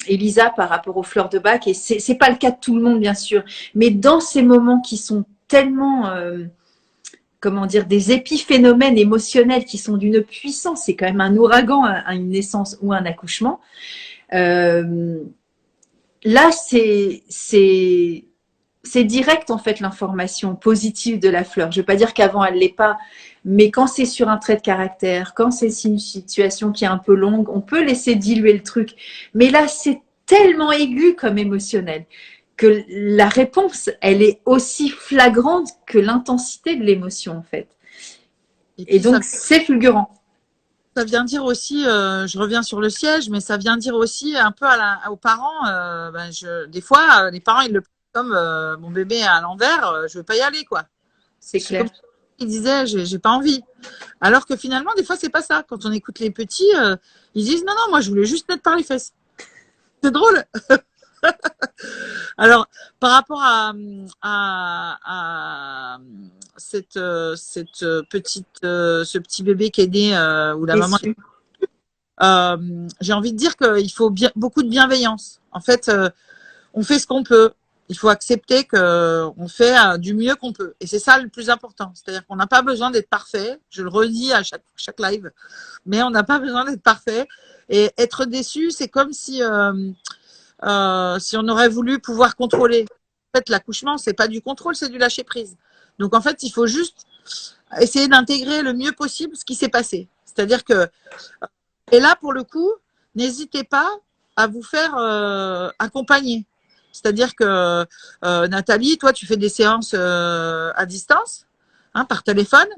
Elisa, par rapport aux fleurs de bac. Et c'est pas le cas de tout le monde, bien sûr. Mais dans ces moments qui sont tellement comment dire, des épiphénomènes émotionnels qui sont d'une puissance, c'est quand même un ouragan à une naissance ou un accouchement. Euh, Là, c'est direct en fait l'information positive de la fleur. Je ne veux pas dire qu'avant elle l'est pas, mais quand c'est sur un trait de caractère, quand c'est une situation qui est un peu longue, on peut laisser diluer le truc. Mais là, c'est tellement aigu comme émotionnel que la réponse, elle est aussi flagrante que l'intensité de l'émotion en fait.
et
Et
puis
donc c'est fulgurant.
ça vient dire aussi, je reviens sur le siège, mais ça vient dire aussi un peu aux parents. Des fois, les parents, ils le prennent comme mon bébé est à l'envers, je veux pas y aller, quoi.
C'est
C'est comme
clair.
ils disaient, j'ai pas envie. Alors que finalement, des fois, c'est pas ça. Quand on écoute les petits, ils disent non, non, moi, je voulais juste mettre par les fesses. C'est drôle. Alors, par rapport à cette petite, ce petit bébé qui est né où la maman,
Déçu.
j'ai envie de dire qu'il faut beaucoup de bienveillance. En fait, on fait ce qu'on peut. Il faut accepter que on fait du mieux qu'on peut. Et c'est ça le plus important. C'est-à-dire qu'on n'a pas besoin d'être parfait. Je le redis à chaque live, mais on n'a pas besoin d'être parfait. Et être déçu, c'est comme si on aurait voulu pouvoir contrôler. En fait, l'accouchement, c'est pas du contrôle, c'est du lâcher prise. Donc en fait, il faut juste essayer d'intégrer le mieux possible ce qui s'est passé. C'est-à-dire que, et là, pour le coup, n'hésitez pas à vous faire accompagner. C'est-à-dire que Nathalie, toi, tu fais des séances à distance, hein, par téléphone.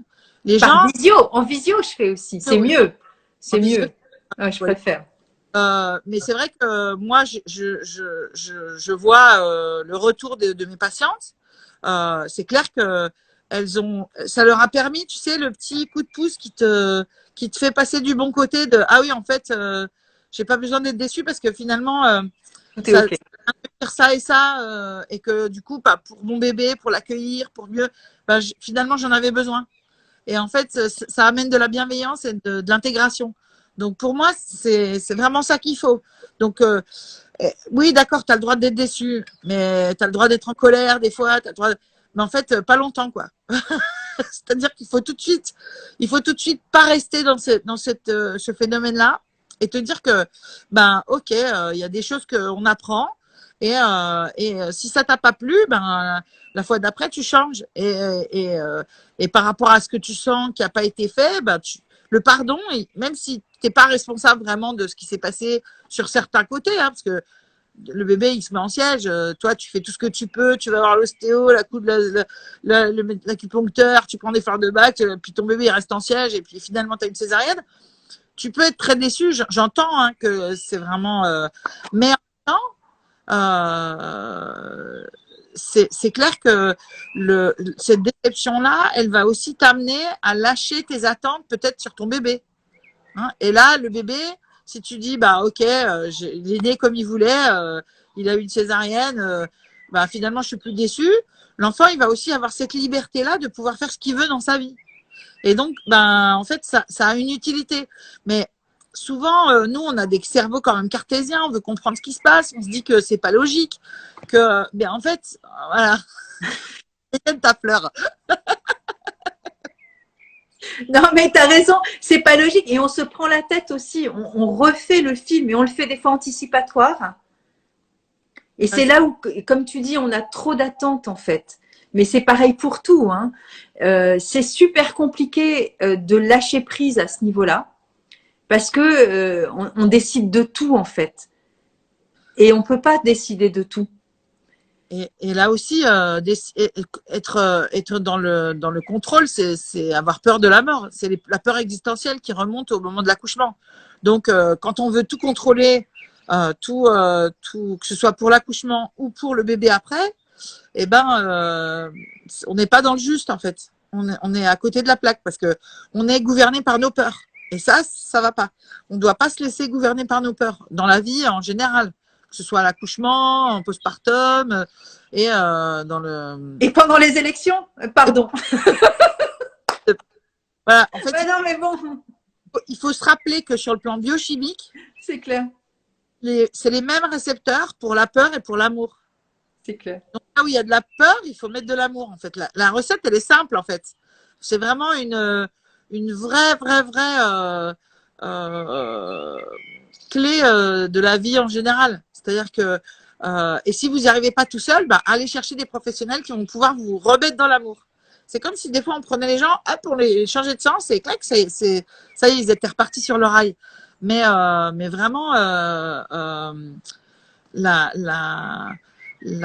Les
Par
gens,
visio, en visio, je fais aussi. C'est
oui,
mieux.
en
C'est
visio,
mieux. Ouais, je
voilà.
préfère.
Mais c'est vrai que moi, je vois le retour de mes patientes. C'est clair que ça leur a permis, tu sais, le petit coup de pouce qui te fait passer du bon côté de, ah oui, en fait, j'ai pas besoin d'être déçue parce que finalement,
Tout est
ça
OK.
faire ça et ça, et que du coup, bah, pour mon bébé, pour l'accueillir, pour mieux, bah, finalement, j'en avais besoin. Et en fait, ça amène de la bienveillance et de l'intégration. Donc pour moi, c'est vraiment ça qu'il faut. Donc oui, d'accord, tu as le droit d'être déçu, mais tu as le droit d'être en colère des fois, t'as le droit mais en fait, pas longtemps, quoi. C'est-à-dire il faut tout de suite pas rester ce phénomène-là et te dire que, ben, ok, il y a des choses qu'on apprend, Si ça t'a pas plu, ben la fois d'après tu changes. Et par rapport à ce que tu sens qui a pas été fait, ben le pardon, même si t'es pas responsable vraiment de ce qui s'est passé sur certains côtés, hein, parce que le bébé il se met en siège, toi tu fais tout ce que tu peux, tu vas voir l'ostéo, l'acupuncteur, tu prends des fleurs de bac, puis ton bébé il reste en siège et puis finalement tu as une césarienne. Tu peux être très déçu, j'entends hein, que c'est vraiment mais en même temps c'est clair que cette déception-là, elle va aussi t'amener à lâcher tes attentes peut-être sur ton bébé. Hein. Et là, le bébé, si tu dis, bah ok, il est né comme il voulait, il a eu une césarienne, bah finalement je suis plus déçue. L'enfant, il va aussi avoir cette liberté-là de pouvoir faire ce qu'il veut dans sa vie. Et donc, ben en fait, ça a une utilité. Mais souvent, nous, on a des cerveaux quand même cartésiens, on veut comprendre ce qui se passe, on se dit que c'est pas logique, que, ben en fait, voilà. Étienne, ta fleur.
Non, mais tu as raison, c'est pas logique. Et on se prend la tête aussi. On refait le film et on le fait des fois anticipatoire. Et c'est là où, comme tu dis, on a trop d'attentes en fait. Mais c'est pareil pour tout. Hein. C'est super compliqué de lâcher prise à ce niveau-là. Parce que on décide de tout en fait. Et on peut pas décider de tout.
Et là aussi, être dans le contrôle, c'est avoir peur de la mort. C'est la peur existentielle qui remonte au moment de l'accouchement. Donc, quand on veut tout contrôler, que ce soit pour l'accouchement ou pour le bébé après, eh ben, on n'est pas dans le juste en fait. On est à côté de la plaque parce que on est gouverné par nos peurs. Et ça va pas. On ne doit pas se laisser gouverner par nos peurs dans la vie en général, que ce soit à l'accouchement, en postpartum et dans le.
Et pendant les élections, pardon.
Voilà. En fait,
ouais, non, mais bon.
Il faut se rappeler que sur le plan biochimique,
c'est clair.
C'est les mêmes récepteurs pour la peur et pour l'amour.
C'est clair.
Donc là où il y a de la peur, il faut mettre de l'amour en fait. La recette, elle est simple en fait. C'est vraiment une vraie clé de la vie en général. C'est-à-dire que et si vous n'y arrivez pas tout seul, bah, allez chercher des professionnels qui vont pouvoir vous remettre dans l'amour. C'est comme si des fois on prenait les gens, hop, on les changeait de sens et clac, ça y est, ils étaient repartis sur le rail. Mais vraiment, la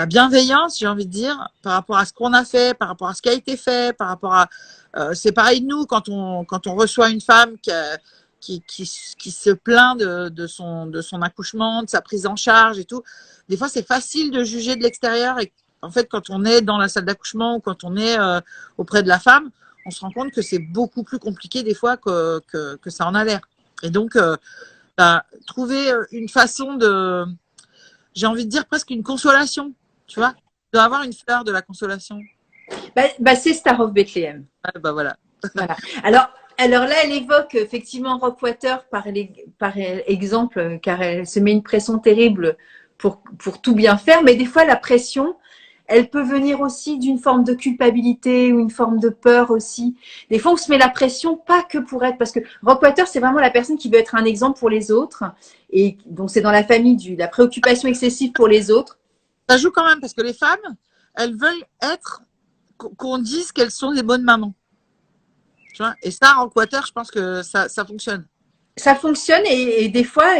bienveillance, j'ai envie de dire, par rapport à ce qu'on a fait, par rapport à ce qui a été fait, par rapport à, c'est pareil de nous quand on reçoit une femme qui se plaint de son accouchement, de sa prise en charge et tout. Des fois, c'est facile de juger de l'extérieur et en fait, quand on est dans la salle d'accouchement ou quand on est auprès de la femme, on se rend compte que c'est beaucoup plus compliqué des fois que ça en a l'air. Et donc, trouver une façon de, j'ai envie de dire presque une consolation, tu vois, d'avoir une fleur de la consolation.
C'est Star of Bethlehem.
Voilà.
Voilà. Alors là, elle évoque effectivement Rockwater par exemple, car elle se met une pression terrible pour tout bien faire, mais des fois la pression, elle peut venir aussi d'une forme de culpabilité ou une forme de peur aussi. Des fois, on se met la pression pas que pour être, parce que Rockwater, c'est vraiment la personne qui veut être un exemple pour les autres, et donc c'est dans la famille de la préoccupation excessive pour les autres.
Ça joue quand même parce que les femmes, elles veulent qu'on dise qu'elles sont des bonnes mamans. Tu vois, et ça, Rockwater, je pense que ça fonctionne.
Ça fonctionne et des fois,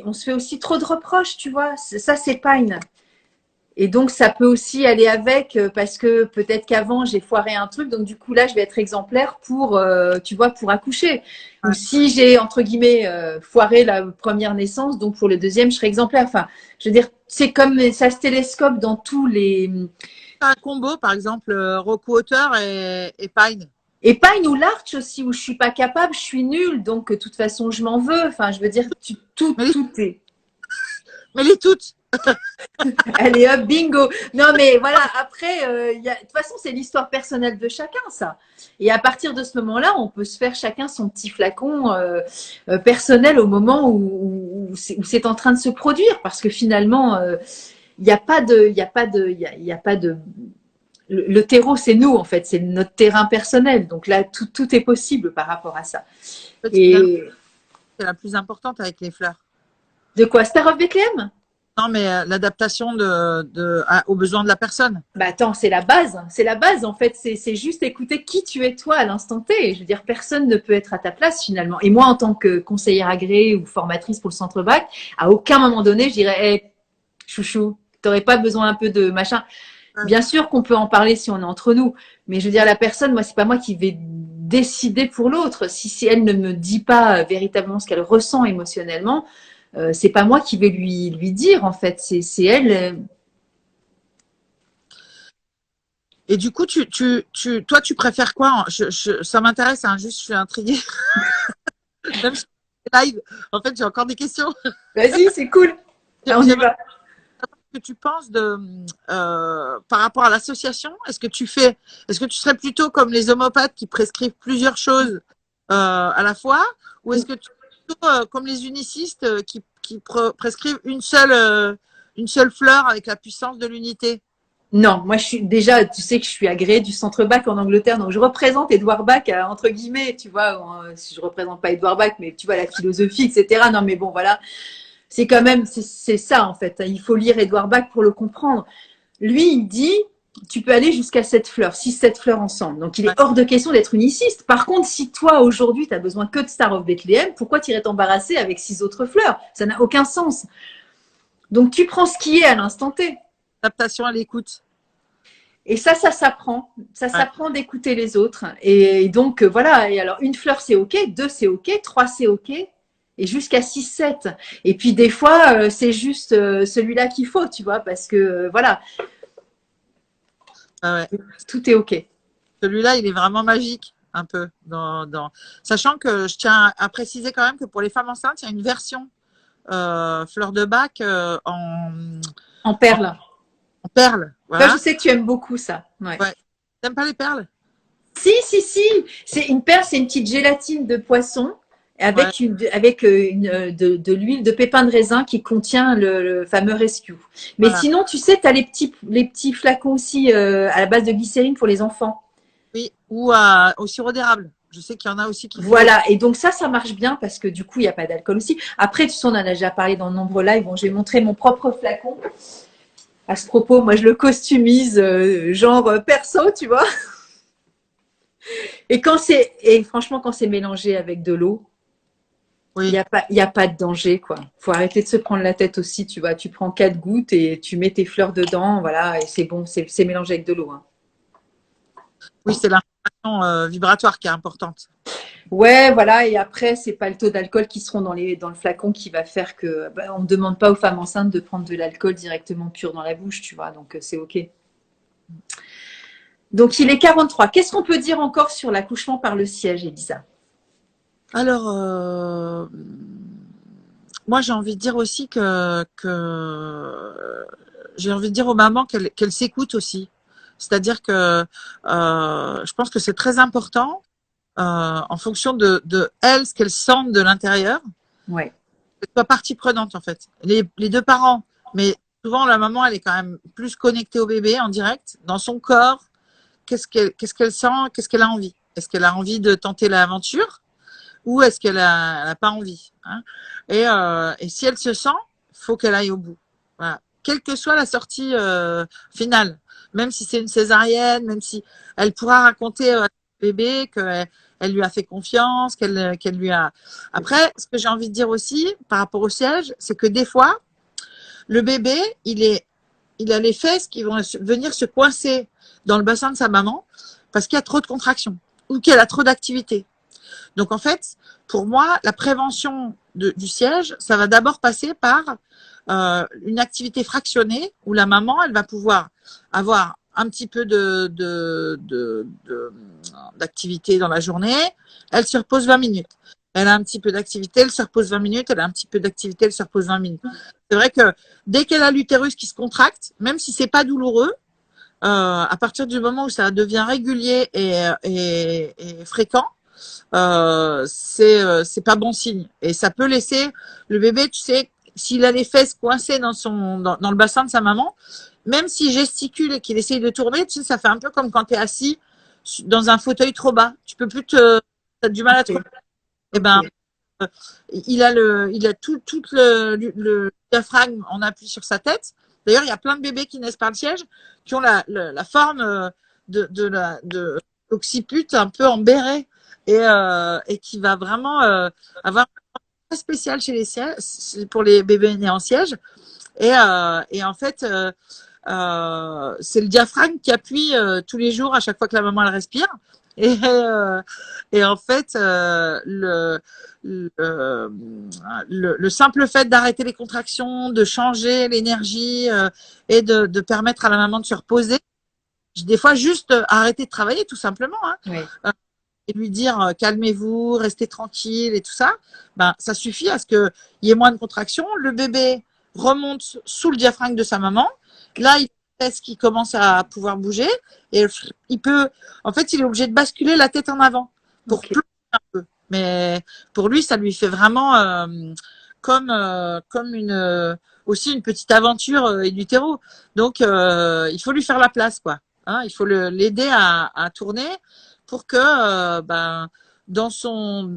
on se fait aussi trop de reproches, tu vois. Ça, c'est Pine. Et donc, ça peut aussi aller avec parce que peut-être qu'avant, j'ai foiré un truc. Donc, du coup, là, je vais être exemplaire pour, tu vois, pour accoucher. Ouais. Ou si j'ai, entre guillemets, foiré la première naissance, donc pour le deuxième, je serai exemplaire. Enfin, je veux dire, c'est comme ça se télescope dans tous les…
Un combo, par exemple, Rockwater et Pine.
Et Pine ou Larch aussi, où je suis pas capable, je suis nulle. Donc, de toute façon, je m'en veux. Enfin, je veux dire, tout est…
Mais les toutes.
Allez hop, bingo. Non, mais voilà, après, de toute façon, c'est l'histoire personnelle de chacun, ça. Et à partir de ce moment-là, on peut se faire chacun son petit flacon personnel au moment où c'est en train de se produire. Parce que finalement, il n'y a pas de… Le terreau, c'est nous, en fait. C'est notre terrain personnel. Donc là, tout est possible par rapport à ça.
C'est la plus importante avec les fleurs.
De quoi? Star of Bethlehem?
Non, mais l'adaptation aux besoins de la personne.
Bah attends, c'est la base. C'est la base, en fait. C'est juste écouter qui tu es toi à l'instant T. Je veux dire, personne ne peut être à ta place finalement. Et moi, en tant que conseillère agréée ou formatrice pour le centre bac, à aucun moment donné, je dirais, hey, chouchou, t'aurais pas besoin un peu de machin. Bien sûr qu'on peut en parler si on est entre nous, mais je veux dire, la personne, moi, c'est pas moi qui vais décider pour l'autre. Si elle ne me dit pas véritablement ce qu'elle ressent émotionnellement, c'est pas moi qui vais lui dire, en fait. C'est elle.
Et du coup, toi, tu préfères quoi? Ça m'intéresse, hein, juste, je suis intriguée. Même si c'est live, en fait, j'ai encore des questions.
Vas-y, c'est cool. On y va.
Que tu penses par rapport à l'association? Est-ce que tu serais plutôt comme les homopathes qui prescrivent plusieurs choses à la fois, ou est-ce que tu es plutôt comme les unicistes qui prescrivent une seule fleur avec la puissance de l'unité?
Non, moi je suis déjà, tu sais que je suis agréée du centre Bach en Angleterre, donc je représente Edouard Bach entre guillemets, tu vois. Si je représente pas Edouard Bach, mais tu vois la philosophie, etc. Non, mais bon, voilà, c'est quand même c'est ça en fait. Il faut lire Edouard Bach pour le comprendre. Lui, il dit, tu peux aller jusqu'à 7 fleurs, 6, 7 fleurs ensemble. Donc il est hors de question d'être uniciste. Par contre, si toi aujourd'hui tu as besoin que de Star of Bethlehem, pourquoi t'irais t'embarrasser avec 6 autres fleurs? Ça n'a aucun sens. Donc tu prends ce qui est à l'instant T.
Adaptation à l'écoute.
Et ça s'apprend. Ça s'apprend d'écouter les autres. Et donc, voilà. Et alors, une fleur, c'est OK. 2, c'est OK. 3, c'est OK. Et jusqu'à 6, 7. Et puis, des fois, c'est juste celui-là qu'il faut, tu vois, parce que, voilà. Tout est OK.
Celui-là, il est vraiment magique, un peu. Sachant que je tiens à préciser quand même que pour les femmes enceintes, il y a une version fleur de bac
en perles.
En perles. Voilà.
Toi, je sais que tu aimes beaucoup ça. Ouais.
T'aimes pas les perles?
Si. C'est une perle, c'est une petite gélatine de poisson avec de l'huile de pépins de raisin qui contient le fameux rescue. Mais sinon, tu sais, tu as les petits flacons aussi à la base de glycérine pour les enfants.
Oui, ou au sirop d'érable. Je sais qu'il y en a aussi qui font.
Voilà, et donc ça marche bien parce que du coup, il n'y a pas d'alcool aussi. Après, tu sais, on en a déjà parlé dans de nombreux lives. Bon, je vais montrer mon propre flacon. À ce propos, moi, je le customise genre perso, tu vois. Et franchement, quand c'est mélangé avec de l'eau, il n'y a pas de danger, quoi. Faut arrêter de se prendre la tête aussi, tu vois. Tu prends 4 gouttes et tu mets tes fleurs dedans, voilà, et c'est bon, c'est mélangé avec de l'eau. Hein.
Oui, c'est l'information vibratoire qui est importante.
Ouais, voilà, et après, c'est pas le taux d'alcool qui seront dans le flacon qui va faire que on ne demande pas aux femmes enceintes de prendre de l'alcool directement pur dans la bouche, tu vois, donc c'est OK. Donc il est 43. Qu'est-ce qu'on peut dire encore sur l'accouchement par le siège, Elisa?
Alors, moi j'ai envie de dire aussi que j'ai envie de dire aux mamans qu'elles s'écoutent aussi. C'est-à-dire que je pense que c'est très important en fonction de elles, ce qu'elles sentent de l'intérieur.
Ouais.
Qu'elles soient partie prenante en fait. Les deux parents, mais souvent la maman elle est quand même plus connectée au bébé en direct, dans son corps. Qu'est-ce qu'elle sent, qu'est-ce qu'elle a envie? Est-ce qu'elle a envie de tenter l'aventure ou est-ce qu'elle a pas envie, hein? Et si elle se sent, faut qu'elle aille au bout. Voilà. Quelle que soit la sortie finale, même si c'est une césarienne, même si elle pourra raconter à bébé qu'elle lui a fait confiance, qu'elle lui a. Après, ce que j'ai envie de dire aussi par rapport au siège, c'est que des fois, le bébé, il a les fesses qui vont venir se coincer dans le bassin de sa maman parce qu'il y a trop de contractions ou qu'elle a trop d'activité. Donc en fait, pour moi, la prévention du siège, ça va d'abord passer par une activité fractionnée où la maman, elle va pouvoir avoir un petit peu d'activité dans la journée. Elle se repose 20 minutes. Elle a un petit peu d'activité, elle se repose 20 minutes. Elle a un petit peu d'activité, elle se repose 20 minutes. C'est vrai que dès qu'elle a l'utérus qui se contracte, même si c'est pas douloureux, à partir du moment où ça devient régulier et fréquent, c'est pas bon signe. Et ça peut laisser le bébé, tu sais, s'il a les fesses coincées dans le bassin de sa maman, même s'il gesticule et qu'il essaye de tourner, tu sais, ça fait un peu comme quand tu es assis dans un fauteuil trop bas. Tu peux plus t'as du mal à te. Et ben, il a tout le diaphragme en appui sur sa tête. D'ailleurs, il y a plein de bébés qui naissent par le siège qui ont la forme de l'occiput un peu en béret et qui va vraiment avoir un très spécial chez les sièges, pour les bébés nés en siège. Et en fait, c'est le diaphragme qui appuie tous les jours à chaque fois que la maman elle respire. Et en fait, le simple fait d'arrêter les contractions, de changer l'énergie et de permettre à la maman de se reposer, des fois juste arrêter de travailler tout simplement, hein,
Oui.
et lui dire calmez-vous, restez tranquille et tout ça, ben, ça suffit à ce qu'il y ait moins de contractions. Le bébé remonte sous le diaphragme de sa maman. Là, il laisse qu'il commence à pouvoir bouger et il peut, en fait, il est obligé de basculer la tête en avant pour plonger un peu. Mais pour lui, ça lui fait vraiment comme aussi une petite aventure in utero. Donc, il faut lui faire la place, quoi. Hein, il faut l'aider à tourner pour que ben, dans son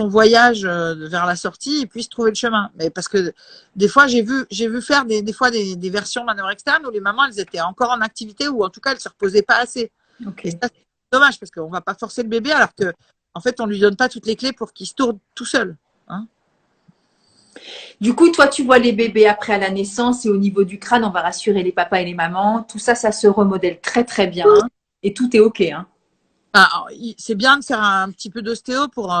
voyage vers la sortie, il puisse trouver le chemin. Mais parce que des fois, j'ai vu faire des fois des versions manœuvres externes où les mamans, elles étaient encore en activité ou en tout cas, elles se reposaient pas assez.
Okay.
Et ça, c'est dommage parce qu'on va pas forcer le bébé alors que, en fait, on lui donne pas toutes les clés pour qu'il se tourne tout seul. Hein.
Du coup, toi, tu vois les bébés après à la naissance et au niveau du crâne, on va rassurer les papas et les mamans. Tout ça, ça se remodèle très, très bien et tout est OK. Hein.
C'est bien de faire un petit peu d'ostéo pour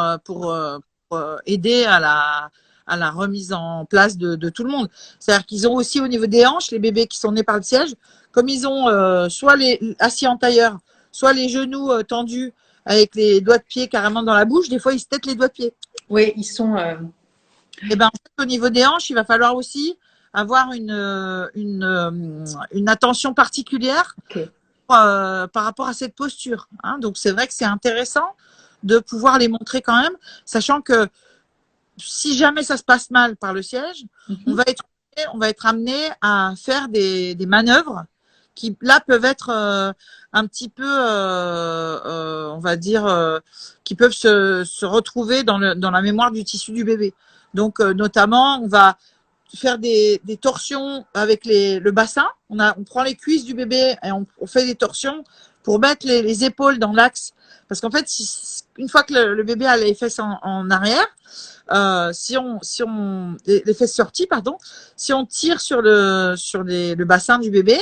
aider à la remise en place de tout le monde. C'est-à-dire qu'ils ont aussi au niveau des hanches, les bébés qui sont nés par le siège, comme ils ont soit les assis en tailleur, soit les genoux tendus avec les doigts de pied carrément dans la bouche, des fois ils se têtent les doigts de pied.
Oui, ils sont...
Et ben, en fait, au niveau des hanches, il va falloir aussi avoir une attention particulière par rapport à cette posture. Hein. Donc, c'est vrai que c'est intéressant de pouvoir les montrer quand même, sachant que si jamais ça se passe mal par le siège, on va être amené à faire des manœuvres qui, là, peuvent être un petit peu, on va dire, qui peuvent se retrouver dans la mémoire du tissu du bébé. Donc, notamment, on va faire des torsions avec le bassin. On prend les cuisses du bébé et on fait des torsions pour mettre les épaules dans l'axe. Parce qu'en fait, une fois que le bébé a les fesses en arrière, les fesses sorties, pardon, si on tire sur le bassin du bébé,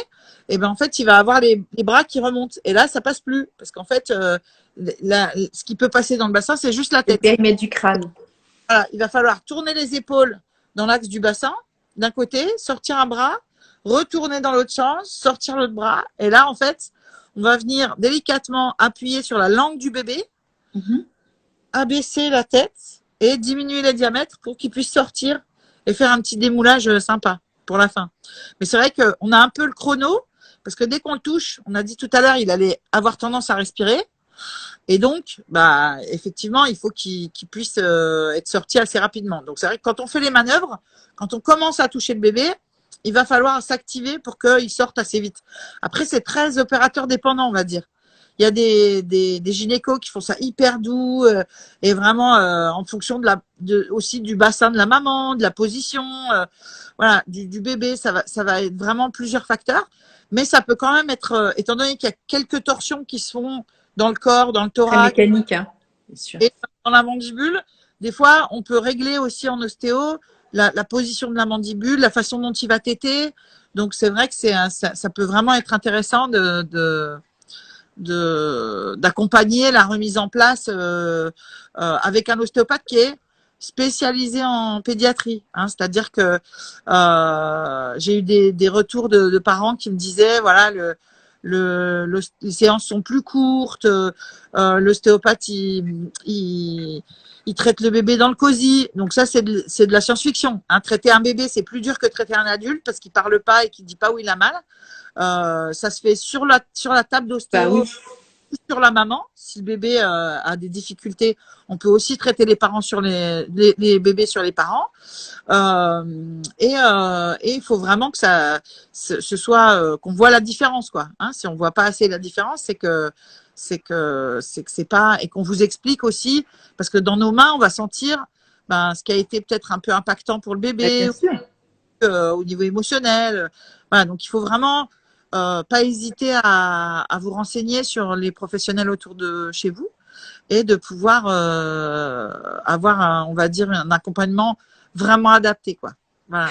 et ben en fait, il va avoir les bras qui remontent. Et là, ça passe plus. Parce qu'en fait, ce qui peut passer dans le bassin, c'est juste la tête.
Le périmètre du crâne.
Voilà, il va falloir tourner les épaules dans l'axe du bassin, d'un côté, sortir un bras, retourner dans l'autre sens, sortir l'autre bras. Et là, en fait, on va venir délicatement appuyer sur la langue du bébé, abaisser la tête et diminuer les diamètres pour qu'il puisse sortir et faire un petit démoulage sympa pour la fin. Mais c'est vrai qu'on a un peu le chrono, parce que dès qu'on le touche, on a dit tout à l'heure, il allait avoir tendance à respirer. Et donc, bah, effectivement, il faut qu'il puisse être sorti assez rapidement. Donc, c'est vrai que quand on fait les manœuvres, quand on commence à toucher le bébé, il va falloir s'activer pour qu'il sorte assez vite. Après, c'est très opérateur dépendant, on va dire. Il y a des gynécos qui font ça hyper doux et vraiment en fonction aussi du bassin de la maman, de la position, voilà, du bébé. Ça va être vraiment plusieurs facteurs. Mais ça peut quand même être, étant donné qu'il y a quelques torsions qui se font dans le corps, dans le thorax,
très mécanique, hein, bien sûr.
Et dans la mandibule. Des fois, on peut régler aussi en ostéo la position de la mandibule, la façon dont il va téter. Donc, c'est vrai que ça peut vraiment être intéressant d'accompagner la remise en place avec un ostéopathe qui est spécialisé en pédiatrie. Hein. C'est-à-dire que j'ai eu des retours de parents qui me disaient, voilà, les séances sont plus courtes, l'ostéopathe il traite le bébé dans le cosy, donc ça c'est de la science-fiction. Hein. Traiter un bébé c'est plus dur que traiter un adulte parce qu'il parle pas et qu'il dit pas où il a mal. Ça se fait sur la table d'ostéo.
Bah oui.
sur la maman. Si le bébé a des difficultés, on peut aussi traiter les parents sur les bébés sur les parents. Et il faut vraiment que ce soit qu'on voit la différence, quoi. Hein, si on voit pas assez la différence, c'est que c'est pas, et qu'on vous explique aussi, parce que dans nos mains, on va sentir ce qui a été peut-être un peu impactant pour le bébé,
Bien sûr.
au niveau émotionnel. Voilà, donc il faut vraiment pas hésiter à vous renseigner sur les professionnels autour de chez vous et de pouvoir avoir, on va dire, un accompagnement vraiment adapté, quoi. Voilà.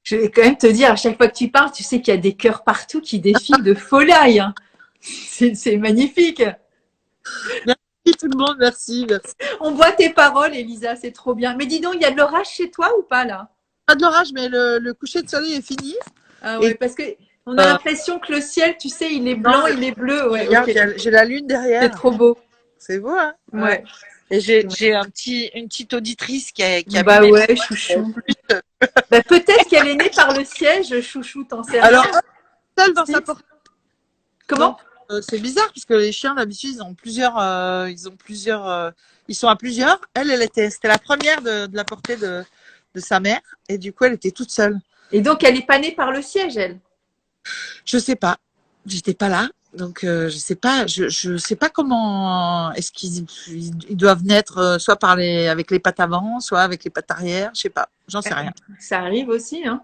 Je vais quand même te dire, à chaque fois que tu parles, tu sais qu'il y a des cœurs partout qui défilent de folie. Hein. C'est magnifique.
Merci tout le monde, merci, merci.
On voit tes paroles, Elisa, c'est trop bien. Mais dis donc, il y a de l'orage chez toi ou pas là?
Pas de l'orage, mais le coucher de soleil est fini.
Ah ouais,
Et
parce que on a l'impression que le ciel, tu sais, il est blanc, il est bleu. Ouais,
regarde,
okay.
j'ai la lune derrière.
C'est trop beau.
C'est beau, hein?
Ouais.
Et j'ai une petite auditrice qui a
bah
mis
ouais, chouchou. Bah, peut-être qu'elle est née par le siège, chouchou, t'en sais rien.
Alors, seule dans sa porte.
Comment?
C'est bizarre parce que les chiens d'habitude ils sont à plusieurs. C'était la première de la portée de sa mère et du coup elle était toute seule.
Et donc elle est pas née par le siège, elle?
Je sais pas, j'étais pas là, donc je sais pas, je sais pas comment est-ce qu'ils doivent naître soit avec les pattes avant, soit avec les pattes arrière, je sais pas, j'en sais rien.
Ça arrive aussi, hein.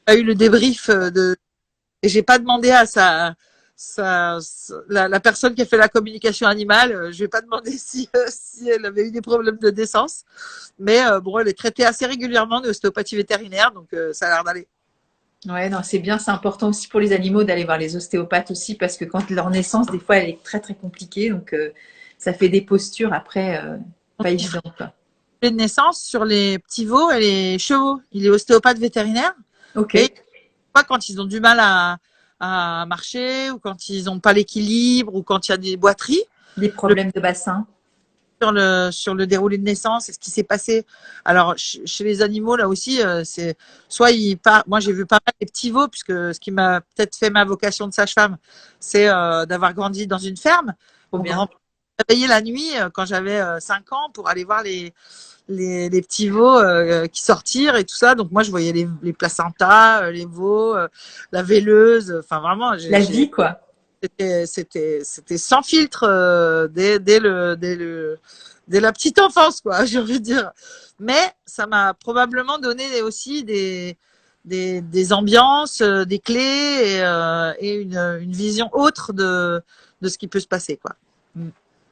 J'ai eu le débrief et j'ai pas demandé à la personne qui a fait la communication animale, je vais pas demander si elle avait eu des problèmes de décence, mais bon, elle est traitée assez régulièrement d'ostéopathie vétérinaire, donc ça a l'air d'aller.
Ouais, non, c'est bien, c'est important aussi pour les animaux d'aller voir les ostéopathes aussi, parce que quand leur naissance, des fois, elle est très très compliquée, donc ça fait des postures après pas évidentes, quoi.
De naissance sur les petits veaux et les chevaux, il est ostéopathe vétérinaire.
Ok.
Et quand ils ont du mal à marcher ou quand ils n'ont pas l'équilibre ou quand il y a des boiteries.
Des problèmes de bassin.
Sur le déroulé de naissance et ce qui s'est passé. Alors, chez les animaux, là aussi, c'est soit moi, j'ai vu pas mal les petits veaux, puisque ce qui m'a peut-être fait ma vocation de sage-femme, c'est d'avoir grandi dans une ferme. Mon grand-père réveillait la nuit quand j'avais 5 ans pour aller voir les petits veaux qui sortirent et tout ça. Donc moi, je voyais les placentas, les veaux, la veileuse. Enfin, vraiment,
la vie, quoi.
C'était sans filtre dès la petite enfance, quoi, j'ai envie de dire. Mais ça m'a probablement donné aussi des ambiances, des clés et une vision autre de ce qui peut se passer, quoi.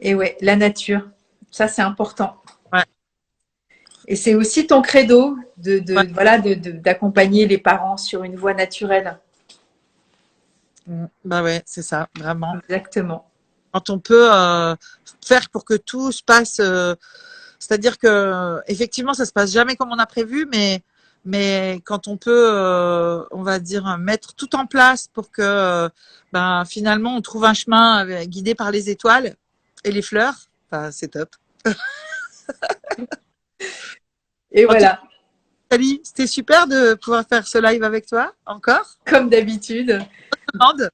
Et ouais, la nature, ça c'est important.
Ouais.
Et c'est aussi ton credo
Ouais.
voilà, d'accompagner les parents sur une voie naturelle.
Bah ouais, c'est ça, vraiment.
Exactement.
Quand on peut faire pour que tout se passe, c'est-à-dire que effectivement, ça se passe jamais comme on a prévu, mais quand on peut, on va dire, mettre tout en place pour que finalement on trouve un chemin guidé par les étoiles et les fleurs, c'est top.
Et voilà.
Sally, c'était super de pouvoir faire ce live avec toi, encore.
Comme d'habitude.
Demande.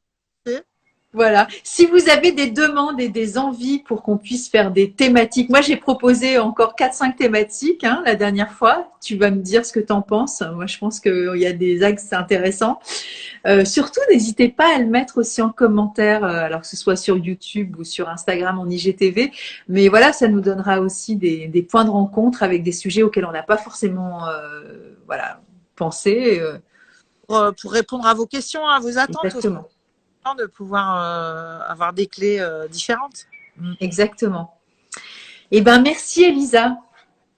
Voilà. Si vous avez des demandes et des envies pour qu'on puisse faire des thématiques, moi j'ai proposé encore 4-5 thématiques la dernière fois. Tu vas me dire ce que tu en penses. Moi je pense qu'il y a des axes intéressants. Surtout, n'hésitez pas à le mettre aussi en commentaire, alors que ce soit sur YouTube ou sur Instagram en IGTV. Mais voilà, ça nous donnera aussi des points de rencontre avec des sujets auxquels on n'a pas forcément pensé.
Pour répondre à vos questions, à vos attentes.
Exactement.
De pouvoir avoir des clés différentes.
Exactement. Eh ben, merci Elisa.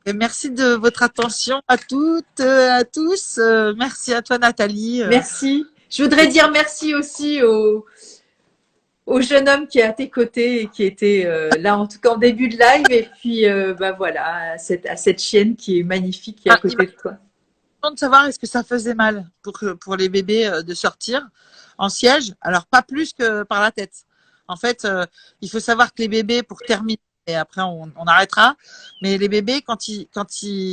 Et merci de votre attention à toutes, à tous. Merci à toi Nathalie.
Merci. Je voudrais dire merci aussi au jeune homme qui est à tes côtés et qui était là en tout cas en début de live. Et puis voilà, à cette chienne qui est magnifique qui est à côté de toi.
De savoir est-ce que ça faisait mal pour les bébés de sortir en siège. Alors pas plus que par la tête. En fait, il faut savoir que les bébés, pour terminer, et après on arrêtera, mais les bébés quand ils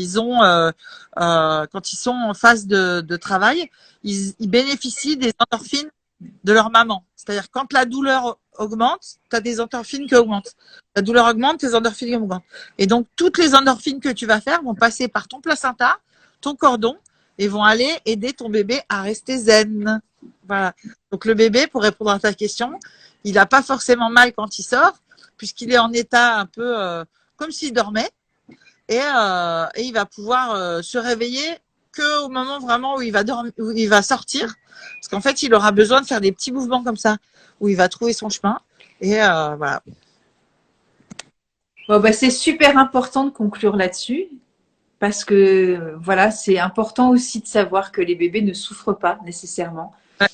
sont en phase de travail, ils bénéficient des endorphines de leur maman. C'est-à-dire quand la douleur augmente, tu as des endorphines qui augmentent. La douleur augmente, tes endorphines augmentent. Et donc, toutes les endorphines que tu vas faire vont passer par ton placenta, ton cordon, et vont aller aider ton bébé à rester zen. Voilà. Donc, le bébé, pour répondre à ta question, il n'a pas forcément mal quand il sort, puisqu'il est en état un peu comme s'il dormait. Et il va pouvoir se réveiller que au moment vraiment où il va dormir, où il va sortir, parce qu'en fait, il aura besoin de faire des petits mouvements comme ça, où il va trouver son chemin. Et voilà.
Bon, bah, c'est super important de conclure là-dessus parce que voilà, c'est important aussi de savoir que les bébés ne souffrent pas nécessairement.
Ouais.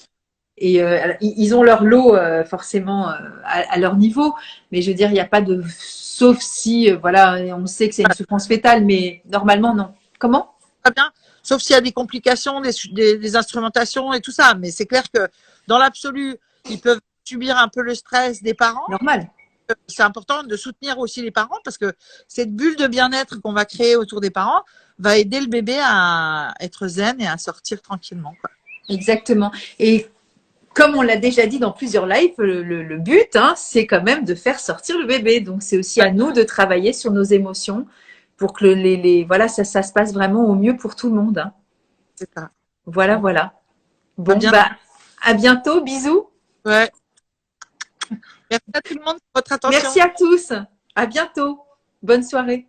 Et ils ont leur lot forcément à leur niveau, mais je veux dire, il n'y a pas de sauf si voilà, on sait que c'est une souffrance fétale, mais normalement non. Comment?
Très bien. Sauf s'il y a des complications, des instrumentations et tout ça. Mais c'est clair que dans l'absolu, ils peuvent subir un peu le stress des parents.
Normal.
C'est important de soutenir aussi les parents parce que cette bulle de bien-être qu'on va créer autour des parents va aider le bébé à être zen et à sortir tranquillement, quoi.
Exactement. Et comme on l'a déjà dit dans plusieurs lives, le but, hein, c'est quand même de faire sortir le bébé. Donc, c'est aussi à nous de travailler sur nos émotions pour que voilà, ça se passe vraiment au mieux pour tout le monde. Hein.
C'est ça.
Voilà,
Bon.
voilà. Bon, bah, à bientôt. Bisous.
Ouais. Merci à tout le monde pour votre attention.
Merci à tous. À bientôt. Bonne soirée.